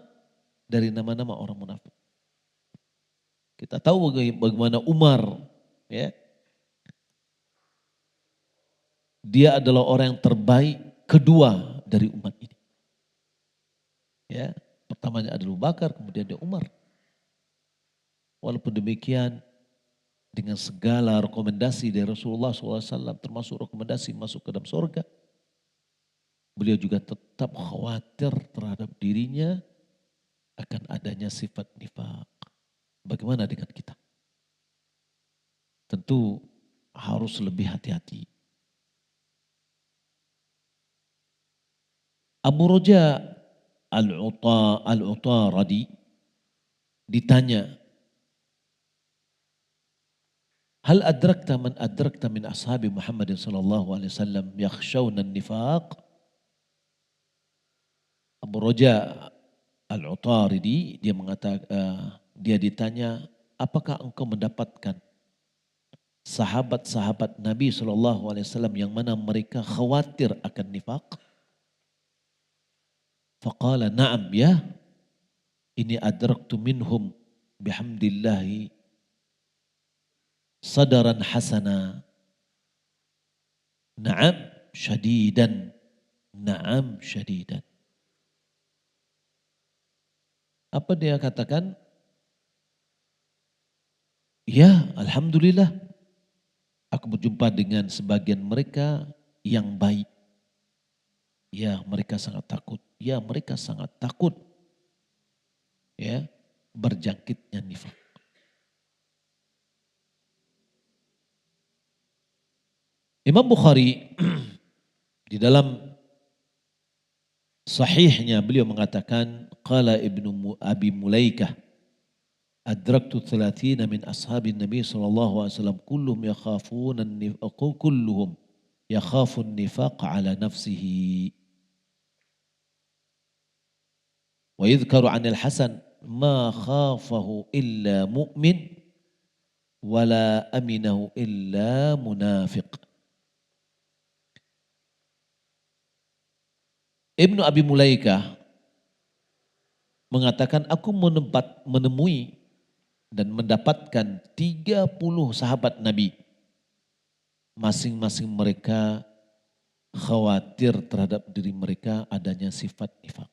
A: dari nama-nama orang munafik. Kita tahu bagaimana Umar, ya, dia adalah orang yang terbaik kedua dari umat ini. Ya, pertamanya adalah Abu Bakar, kemudian dia Umar. Walaupun demikian, dengan segala rekomendasi dari Rasulullah SAW, termasuk rekomendasi masuk ke dalam surga, beliau juga tetap khawatir terhadap dirinya akan adanya sifat nifak. Bagaimana dengan kita? Tentu harus lebih hati-hati. Abu Roja Al-Utaradi ditanya, Hal adrakta man adrakta min ashabi Muhammad sallallahu alaihi wasallam yakhshawna an-nifaq? Abu Raja Al-Utaridi dia mengatakan dia ditanya, apakah engkau mendapatkan sahabat-sahabat Nabi sallallahu alaihi wasallam yang mana mereka khawatir akan nifaq? Faqala na'am ya, ini adraktu minhum bihamdillahi sadaran hasana. Na'am syadidan. Na'am syadidan. Apa dia katakan? Ya, alhamdulillah. Aku berjumpa dengan sebagian mereka yang baik. Ya, mereka sangat takut. Ya, mereka sangat takut. Ya, berjangkitnya nifaq. Imam Bukhari di dalam sahihnya beliau mengatakan, qala Ibnu Abi Mulaikah, adraktu 30 min ashabin Nabi sallallahu alaihi wasallam kulluhum yakhafuna an-nifaq, kulluhum yakhafu an-nifaq ala nafsihi. Wa yadhkaru 'an al-Hasan ma khafahu illa mu'min wala aminahu illa munafiq. Ibnu Abi Mulaikah mengatakan, aku menemui dan mendapatkan 30 sahabat Nabi. Masing-masing mereka khawatir terhadap diri mereka adanya sifat nifaq.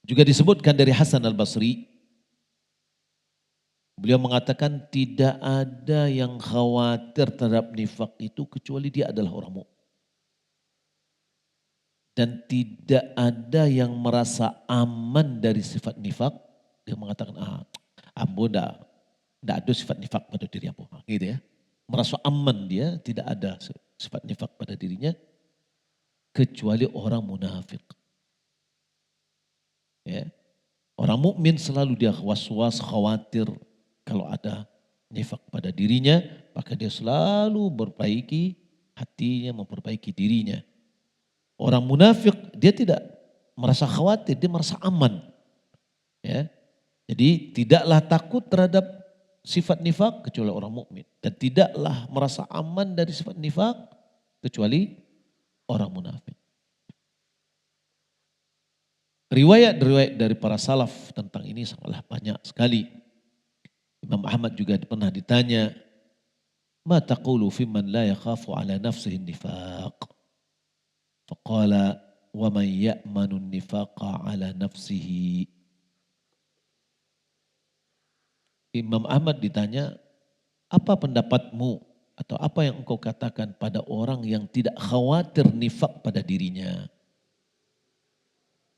A: Juga disebutkan dari Hasan al-Basri, beliau mengatakan tidak ada yang khawatir terhadap nifaq itu kecuali dia adalah orang mukmin. Dan tidak ada yang merasa aman dari sifat nifaq. Dia mengatakan, ambo enggak ada sifat nifaq pada diri ambo. Gitu ya. Merasa aman dia, tidak ada sifat nifaq pada dirinya. Kecuali orang munafik. Ya. Orang mukmin selalu dia was-was, khawatir kalau ada nifaq pada dirinya. Maka dia selalu memperbaiki hatinya, memperbaiki dirinya. Orang munafik dia tidak merasa khawatir, dia merasa aman. Ya. Jadi tidaklah takut terhadap sifat nifaq kecuali orang mukmin, dan tidaklah merasa aman dari sifat nifaq kecuali orang munafik. Riwayat-riwayat dari para salaf tentang ini sangatlah banyak sekali. Imam Ahmad juga pernah ditanya, "Ma taqulu fi man la yakhafu ala nafsihi nifaq?" Faqala wa man ya'manu nifaqa ala nafsihi. Imam Ahmad ditanya, apa pendapatmu atau apa yang engkau katakan pada orang yang tidak khawatir nifak pada dirinya?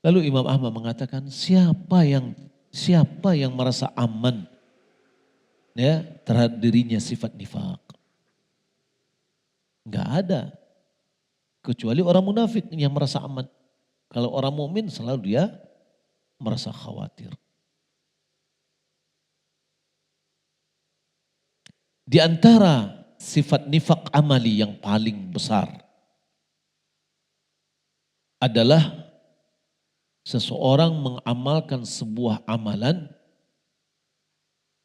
A: Lalu Imam Ahmad mengatakan, siapa yang merasa aman ya terhadap dirinya sifat nifak? Enggak ada. Kecuali orang munafik yang merasa aman. Kalau orang mukmin selalu dia merasa khawatir. Di antara sifat nifak amali yang paling besar adalah seseorang mengamalkan sebuah amalan,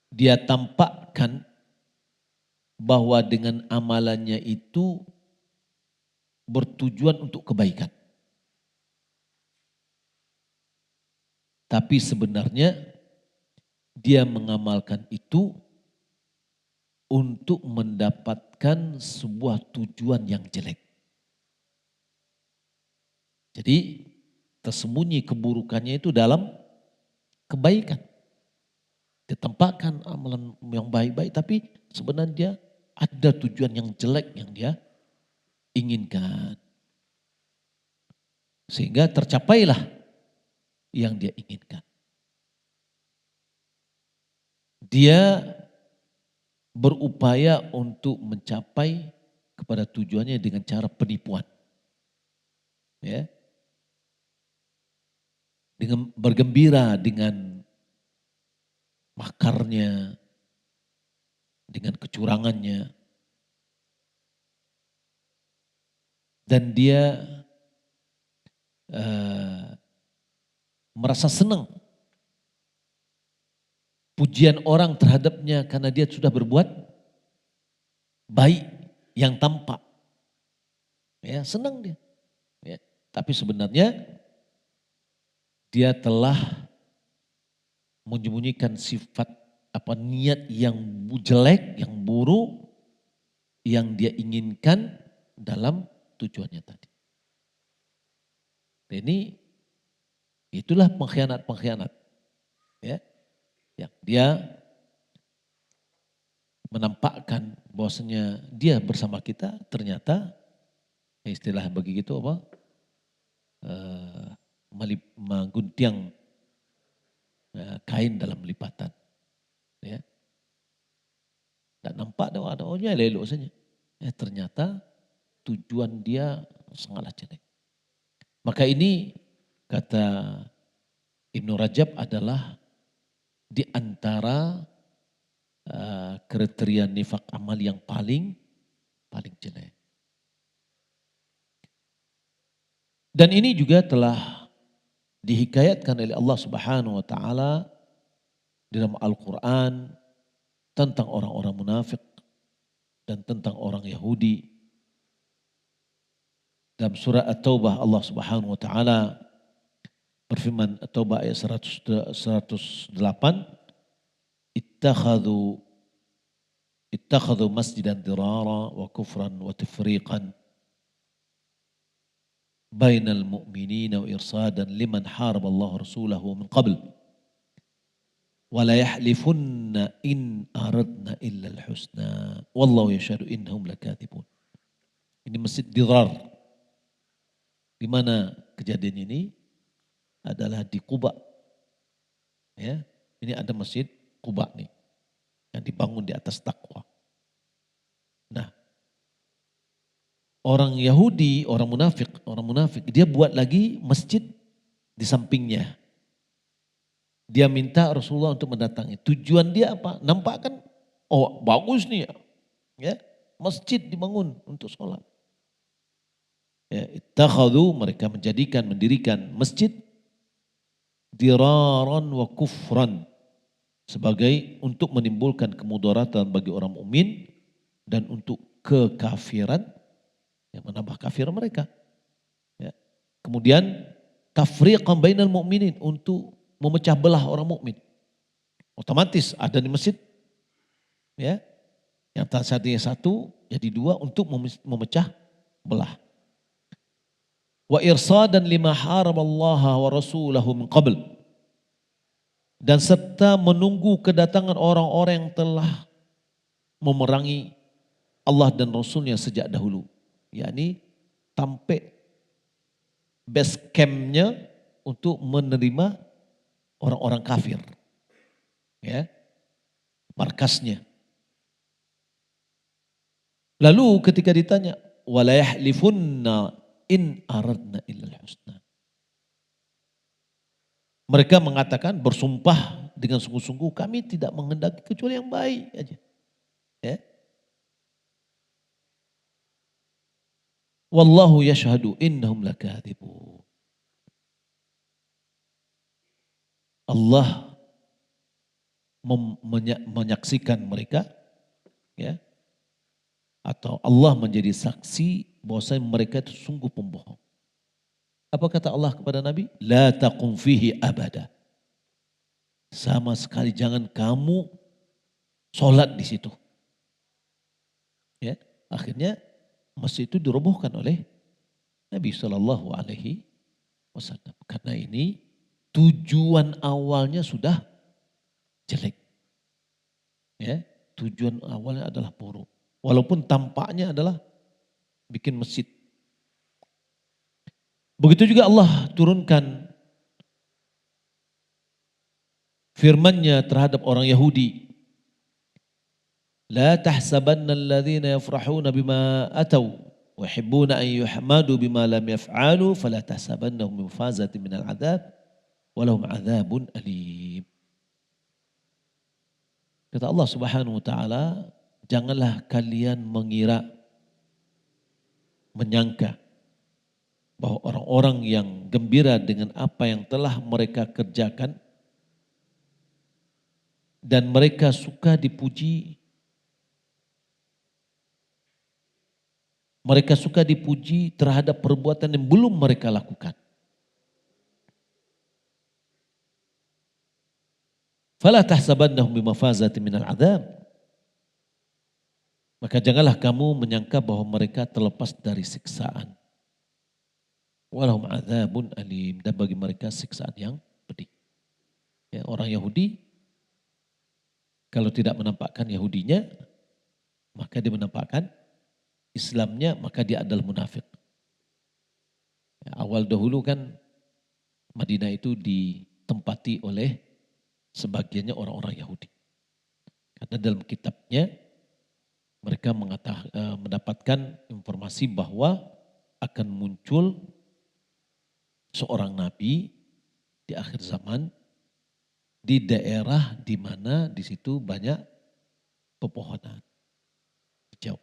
A: dia tampakkan bahwa dengan amalannya itu bertujuan untuk kebaikan. Tapi sebenarnya dia mengamalkan itu untuk mendapatkan sebuah tujuan yang jelek. Jadi tersembunyi keburukannya itu dalam kebaikan. Ditampakkan amalan yang baik-baik tapi sebenarnya ada tujuan yang jelek yang dia inginkan. Sehingga tercapailah yang dia inginkan. Dia berupaya untuk mencapai kepada tujuannya dengan cara penipuan. Ya. Dengan bergembira dengan makarnya, dengan kecurangannya. Dan dia merasa senang pujian orang terhadapnya karena dia sudah berbuat baik yang tampak. Ya, senang dia. Ya, tapi sebenarnya dia telah menyembunyikan sifat niat yang jelek, yang buruk yang dia inginkan dalam tujuannya tadi. Ini itulah pengkhianat-pengkhianat. Ya, yang dia menampakkan bahwasanya dia bersama kita, ternyata istilah begitu apa? Menggunting kain dalam lipatan. Ya. Dan nampak ada elok saja. Ternyata tujuan dia sangatlah jelek. Maka ini kata Ibnu Rajab adalah di antara kriteria nifak amal yang paling jelek. Dan ini juga telah dihikayatkan oleh Allah Subhanahu wa taala dalam Al-Qur'an tentang orang-orang munafik dan tentang orang Yahudi. Dalam surah At-Taubah Allah Subhanahu wa taala berfirman, At-Taubah ayat 108, ittakhadhu masjidan dirara wa kufran wa tafriqan bainal mu'minina wa irsadan liman haraba Allah rasulahu min qabl wa la yahlifunna in aradna illa al-husna wallahu yashhadu innahum lakathibun. Ini masjid dirar, di mana kejadian ini adalah di Quba. Ya, ini ada masjid Quba nih yang dibangun di atas takwa. Nah, orang Yahudi, orang munafik, dia buat lagi masjid di sampingnya. Dia minta Rasulullah untuk mendatangi. Tujuan dia apa? Nampak kan? Oh, bagus nih ya. Masjid dibangun untuk sholat. Ya, ittakhadhu, mereka mendirikan masjid diraran wa kufran, sebagai untuk menimbulkan kemudaratan bagi orang mukmin dan untuk kekafiran, yang menambah kafir mereka. Ya. Kemudian tafriqan bainal mu'minin, untuk memecah belah orang mukmin. Otomatis ada di masjid, ya, yang tadinya satu jadi dua untuk memecah belah. Wa irsadan lima haraballaha wa rasulahu min qabl, dan serta menunggu kedatangan orang-orang yang telah memerangi Allah dan Rasulnya sejak dahulu. Yakni sampai base campnya untuk menerima orang-orang kafir. Ya, markasnya. Lalu ketika ditanya, wala yahlifunna in aradna illal husna. Mereka mengatakan, bersumpah dengan sungguh-sungguh, kami tidak menghendaki kecuali yang baik aja. Ya. Wallahu yashhadu innahum lakathibun. Allah menyaksikan mereka, ya, atau Allah menjadi saksi bahwasanya mereka itu sungguh pembohong. Apa kata Allah kepada Nabi? La taqum fihi abada. Sama sekali jangan kamu sholat di situ. Ya, akhirnya masjid itu dirobohkan oleh Nabi Shallallahu Alaihi Wasallam. Karena ini tujuan awalnya sudah jelek. Ya, tujuan awalnya adalah buruk. Walaupun tampaknya adalah bikin masjid. Begitu juga Allah turunkan firman-Nya terhadap orang Yahudi. La tahsabanna alladhina yafrahuna bima ataw wa yuhibbuna an yuhmadu bima lam yaf'alu fala tahsabannahum min fazatin minal 'adzab wa lahum 'adzabun alim. Kata Allah Subhanahu wa taala, janganlah kalian mengira, menyangka bahwa orang-orang yang gembira dengan apa yang telah mereka kerjakan dan mereka suka dipuji, mereka suka dipuji terhadap perbuatan yang belum mereka lakukan. Fala tahsabannahum bimafazatin minal adzab. Maka janganlah kamu menyangka bahwa mereka terlepas dari siksaan. Walahum adzabun alim, dan bagi mereka siksaan yang pedih. Ya, orang Yahudi kalau tidak menampakkan Yahudinya, maka dia menampakkan Islamnya, maka dia adalah munafik. Ya, awal dahulu kan Madinah itu ditempati oleh sebagiannya orang-orang Yahudi. Karena dalam kitabnya mereka mendapatkan informasi bahwa akan muncul seorang nabi di akhir zaman di daerah di mana di situ banyak pepohonan hijau.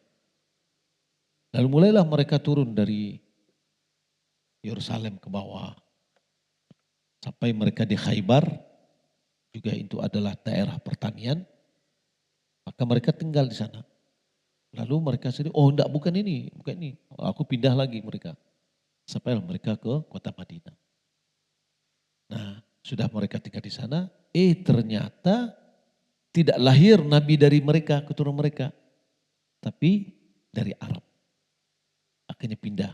A: Lalu mulailah mereka turun dari Yerusalem ke bawah sampai mereka di Khaybar, juga itu adalah daerah pertanian, maka mereka tinggal di sana. Lalu mereka sendiri, oh enggak, bukan ini. Aku pindah lagi mereka. Sampai mereka ke kota Madinah. Nah, sudah mereka tinggal di sana, ternyata tidak lahir nabi dari mereka, keturunan mereka. Tapi dari Arab. Akhirnya pindah.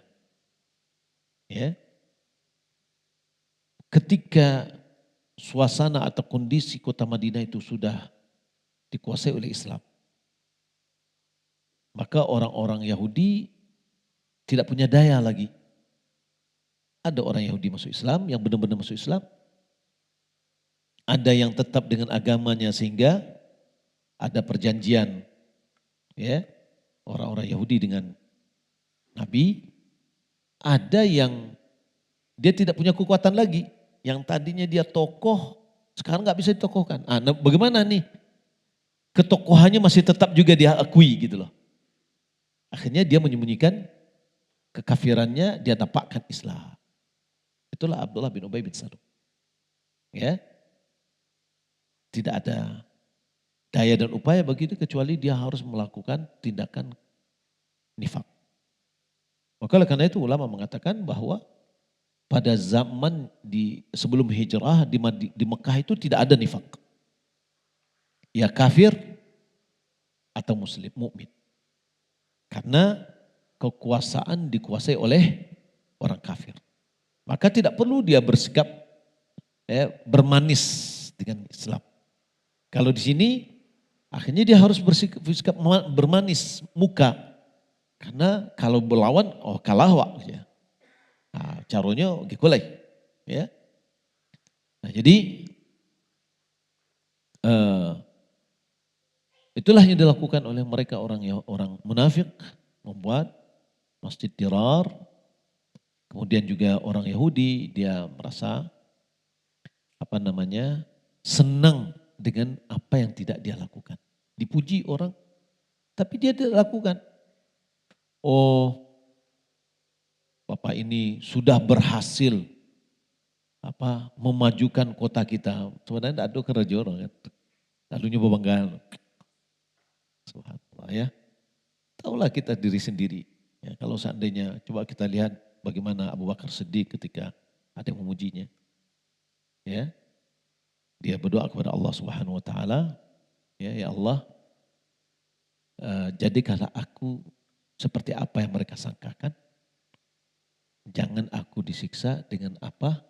A: Ya. Ketika suasana atau kondisi kota Madinah itu sudah dikuasai oleh Islam, maka orang-orang Yahudi tidak punya daya lagi. Ada orang Yahudi masuk Islam, yang benar-benar masuk Islam. Ada yang tetap dengan agamanya sehingga ada perjanjian, ya, orang-orang Yahudi dengan Nabi. Ada yang dia tidak punya kekuatan lagi. Yang tadinya dia tokoh, sekarang nggak bisa ditokohkan. Nah, bagaimana nih? Ketokohannya masih tetap juga dia akui gitu loh. Akhirnya dia menyembunyikan kekafirannya, dia nampakkan Islam. Itulah Abdullah bin Ubay bin Salul. Ya. Tidak ada daya dan upaya begitu kecuali dia harus melakukan tindakan nifak. Maka karena itu ulama mengatakan bahwa pada zaman sebelum hijrah di Mekah itu tidak ada nifak. Ya kafir atau muslim, mukmin. Karena kekuasaan dikuasai oleh orang kafir. Maka tidak perlu dia bersikap bermanis dengan Islam. Kalau di sini akhirnya dia harus bersikap bermanis muka. Karena kalau berlawan, kalah wak. Ya. Nah, caranya gikulai. Ya. Nah, jadi itulah yang dilakukan oleh mereka orang munafik, membuat masjid dirar. Kemudian juga orang Yahudi dia merasa senang dengan apa yang tidak dia lakukan. Dipuji orang, tapi dia tidak lakukan. Oh, Bapak ini sudah berhasil memajukan kota kita. Sebenarnya tidak ada kerja orang kan. Lalunya berbanggaan. Subhanallah ya. Taulah kita diri sendiri. Ya, kalau seandainya coba kita lihat bagaimana Abu Bakar sedih ketika ada yang memujinya. Ya. Dia berdoa kepada Allah Subhanahu wa taala, ya Allah, jadikanlah aku seperti apa yang mereka sangkakan. Jangan aku disiksa dengan apa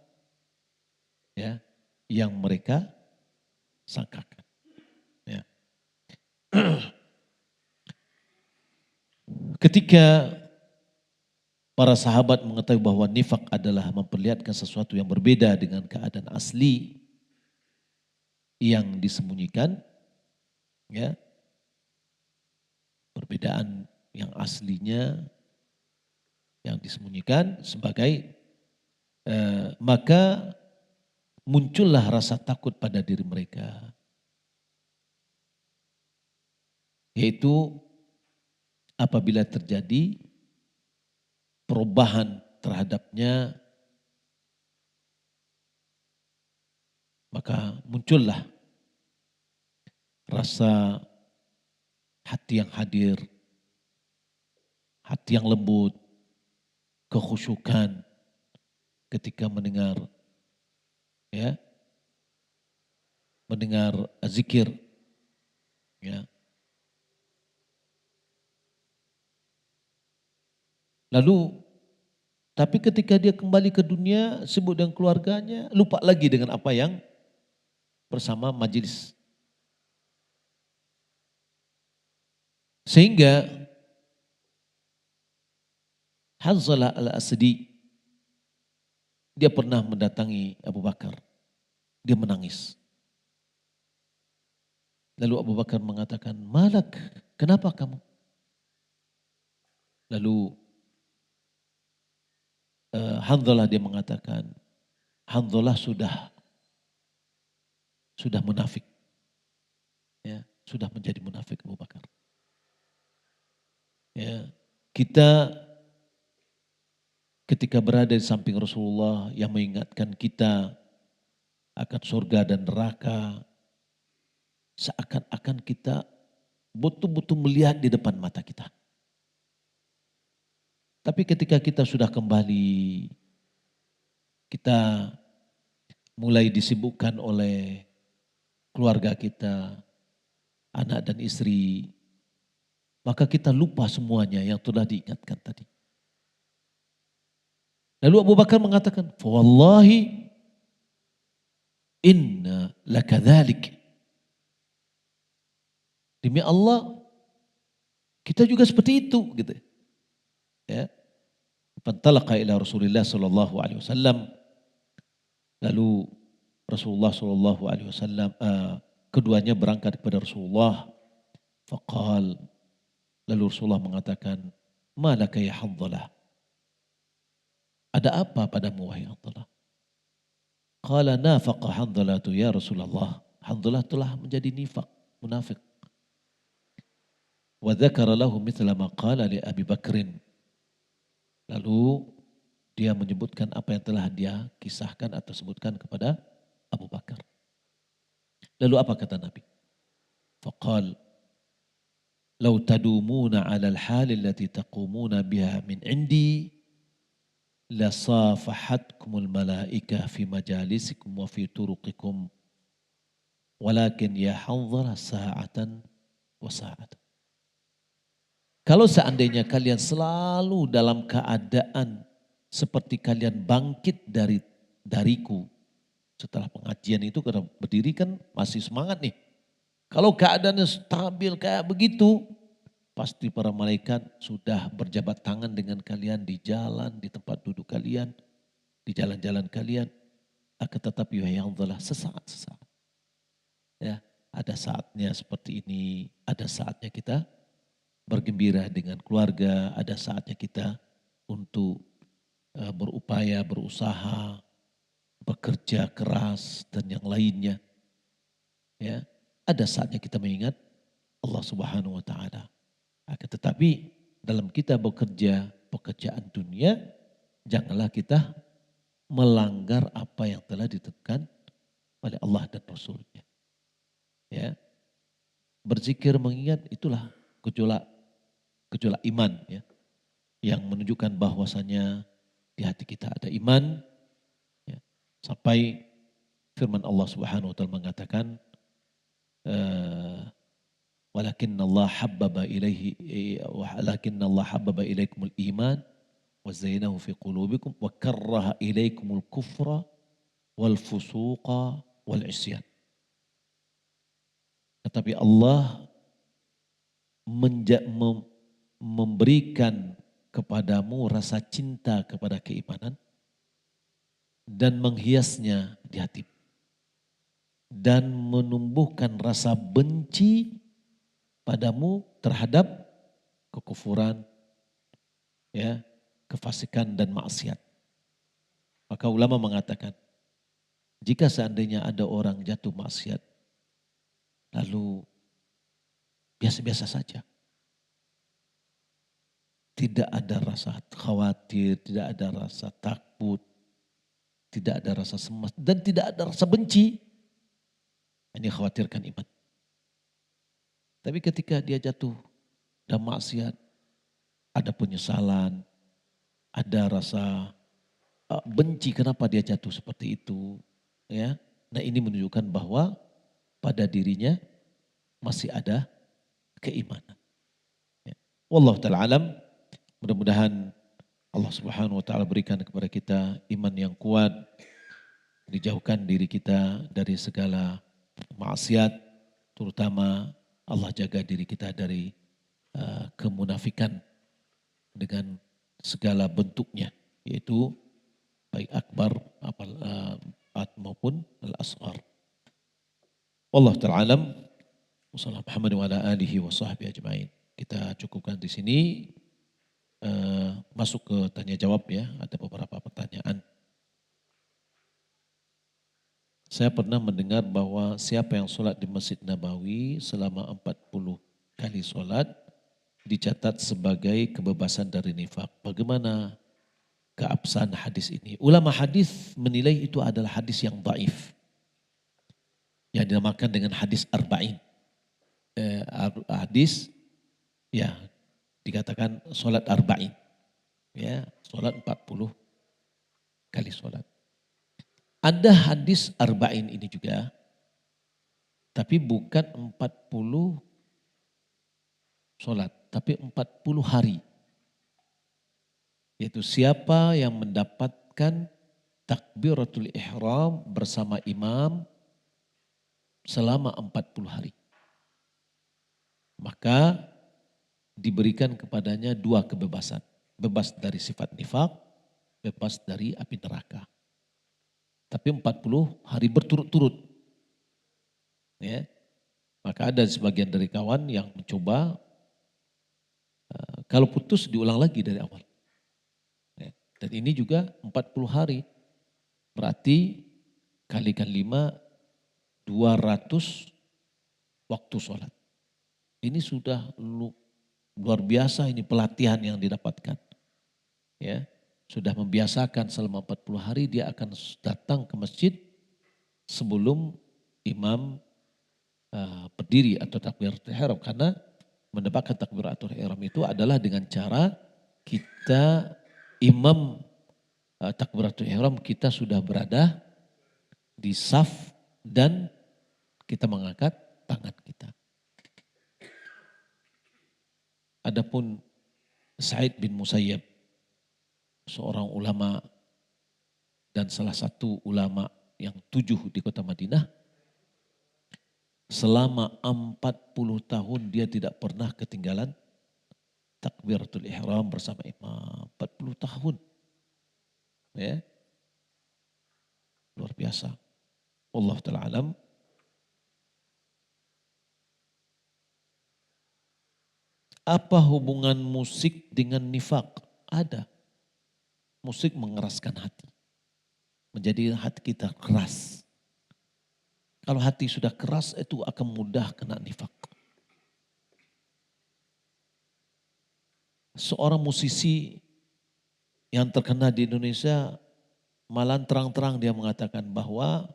A: ya yang mereka sangkakan. Ya. Ketika para sahabat mengetahui bahwa nifak adalah memperlihatkan sesuatu yang berbeda dengan keadaan asli yang disembunyikan, ya, perbedaan yang aslinya yang disembunyikan sebagai maka muncullah rasa takut pada diri mereka. Yaitu apabila terjadi perubahan terhadapnya, maka muncullah rasa hati yang hadir, hati yang lembut, kekhusyukan ketika mendengar, ya, mendengar zikir, ya. Lalu tapi ketika dia kembali ke dunia sibuk dengan keluarganya, lupa lagi dengan apa yang bersama majelis. Sehingga Hanzalah al-Asadi, dia pernah mendatangi Abu Bakar. Dia menangis. Lalu Abu Bakar mengatakan, "Malak, kenapa kamu?" Lalu Hanzalah dia mengatakan, Hanzalah sudah munafik. Ya, sudah menjadi munafik Abu Bakar. Ya, kita ketika berada di samping Rasulullah yang mengingatkan kita akan surga dan neraka, seakan-akan kita betul-betul melihat di depan mata kita. Tapi ketika kita sudah kembali, kita mulai disibukkan oleh keluarga kita, anak dan istri, maka kita lupa semuanya yang telah diingatkan tadi. Lalu Abu Bakar mengatakan, "Wallahi inna lakadzalik." Demi Allah, kita juga seperti itu, gitu. Ya. Fantalaqa ila Rasulillah sallallahu alaihi wasallam. Lalu Rasulullah sallallahu alaihi wasallam keduanya berangkat kepada Rasulullah. Faqal, lalu Rasulullah mengatakan, "Malaka ya Hanzalah? Ada apa padamu wahai Hanzalah?" Qala nafaqa Hanzalah tu ya Rasulullah. Hanzalah telah menjadi nifaq, munafik. Wa dzakara lahu mithla ma qala li Abi Bakrin. Lalu dia menyebutkan apa yang telah dia kisahkan atau sebutkan kepada Abu Bakar. Lalu apa kata Nabi? Faqal, "Lau tadumuna 'ala al-hal allati taqumuna biha min 'indi la safahatkumul malaikah fi majalisikum wa fi turuqikum. Walakin ya Hanzalah sa'atan wa sa'atan." Kalau seandainya kalian selalu dalam keadaan seperti kalian bangkit dariku setelah pengajian itu, karena berdiri kan masih semangat nih. Kalau keadaannya stabil kayak begitu, pasti para malaikat sudah berjabat tangan dengan kalian di jalan, di tempat duduk kalian, di jalan-jalan kalian. Akan tetapi wahai Hanzalah, sesaat-sesaat. Ya, ada saatnya seperti ini, ada saatnya kita bergembira dengan keluarga, ada saatnya kita untuk berupaya, berusaha, bekerja keras dan yang lainnya. Ya, ada saatnya kita mengingat Allah Subhanahu wa taala. Akan tetapi dalam kita bekerja pekerjaan dunia, janganlah kita melanggar apa yang telah ditentukan oleh Allah dan Rasulnya. Ya, berzikir mengingat itulah gejolak iman, ya, yang menunjukkan bahwasanya di hati kita ada iman, ya, sampai firman Allah Subhanahu wa taala mengatakan, walakin Allah habbaba ilaikumul iman wa zayyanahu fi qulubikum wa karraha ilaikumul kufra wal fusuqa wal isyan. Tetapi Allah memberikan kepadamu rasa cinta kepada keimanan dan menghiasnya di hati, dan menumbuhkan rasa benci padamu terhadap kekufuran, ya, kefasikan dan maksiat. Maka ulama mengatakan, jika seandainya ada orang jatuh maksiat, lalu biasa-biasa saja. Tidak ada rasa khawatir, tidak ada rasa takut, tidak ada rasa cemas, dan tidak ada rasa benci. Ini khawatirkan iman. Tapi ketika dia jatuh dan maksiat, ada penyesalan, ada rasa benci kenapa dia jatuh seperti itu. Ya, nah ini menunjukkan bahwa pada dirinya masih ada keimanan. Ya. Wallahu ta'ala alam, mudah-mudahan Allah Subhanahu wa taala berikan kepada kita iman yang kuat, dijauhkan diri kita dari segala maksiat, terutama Allah jaga diri kita dari kemunafikan dengan segala bentuknya, yaitu baik akbar maupun al-asghar. Wallahu ta'ala alam. Wassalamualaikum Muhammad wa ala alihi wa sahbihi ajma'in. Kita cukupkan di sini. Masuk ke tanya jawab ya, ada beberapa pertanyaan. Saya pernah mendengar bahwa siapa yang sholat di Masjid Nabawi selama 40 kali sholat dicatat sebagai kebebasan dari nifak. Bagaimana keabsahan hadis ini? Ulama hadis menilai itu adalah hadis yang dhaif, yang dinamakan dengan hadis arba'in. Hadis ya dikatakan sholat arba'in. Ya, sholat 40 kali sholat. Ada hadis arba'in ini juga, tapi bukan 40 sholat, tapi 40 hari. Yaitu siapa yang mendapatkan takbiratul ihram bersama imam selama 40 hari. Maka diberikan kepadanya 2 kebebasan. Bebas dari sifat nifak, bebas dari api neraka. Tapi 40 hari berturut-turut. Ya. Maka ada sebagian dari kawan yang mencoba, kalau putus diulang lagi dari awal. Ya. Dan ini juga 40 hari. Berarti kalikan 5, 200 waktu sholat. Ini sudah luar biasa, ini pelatihan yang didapatkan. Ya. Sudah membiasakan selama 40 hari dia akan datang ke masjid sebelum imam berdiri atau takbiratul ihram, karena mendapatkan takbiratul ihram itu adalah dengan cara kita imam takbiratul ihram kita sudah berada di saf dan kita mengangkat tangan kita. Adapun Sa'id bin Musayyab, seorang ulama dan salah satu ulama yang 7 di kota Madinah, selama 40 tahun dia tidak pernah ketinggalan takbiratul ihram bersama imam. 40 tahun. Ya. Luar biasa. Allah ta'ala alam. Apa hubungan musik dengan nifak? Ada. Musik mengeraskan hati. Menjadi hati kita keras. Kalau hati sudah keras itu akan mudah kena nifak. Seorang musisi yang terkenal di Indonesia malah terang-terang dia mengatakan bahwa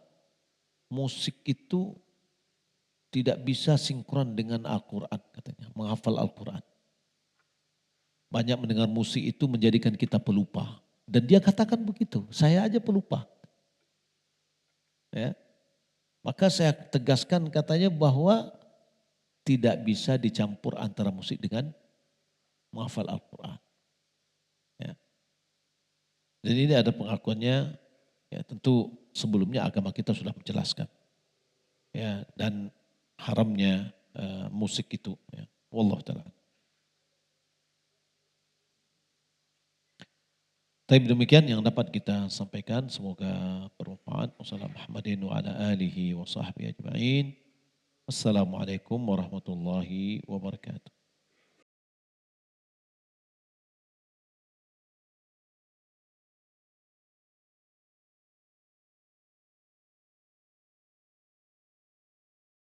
A: musik itu tidak bisa sinkron dengan Al-Quran katanya, menghafal Al-Quran. Banyak mendengar musik itu menjadikan kita pelupa. Dan dia katakan begitu, saya aja pelupa. Ya. Maka saya tegaskan katanya bahwa tidak bisa dicampur antara musik dengan menghafal Al-Quran. Ya. Dan ini ada pengakuannya, ya tentu sebelumnya agama kita sudah menjelaskan. Ya, dan haramnya musik itu. Ya. Wallahu ta'ala. Tapi demikian yang dapat kita sampaikan, semoga bermanfaat. Wassalamualaikum warahmatullahi wabarakatuh.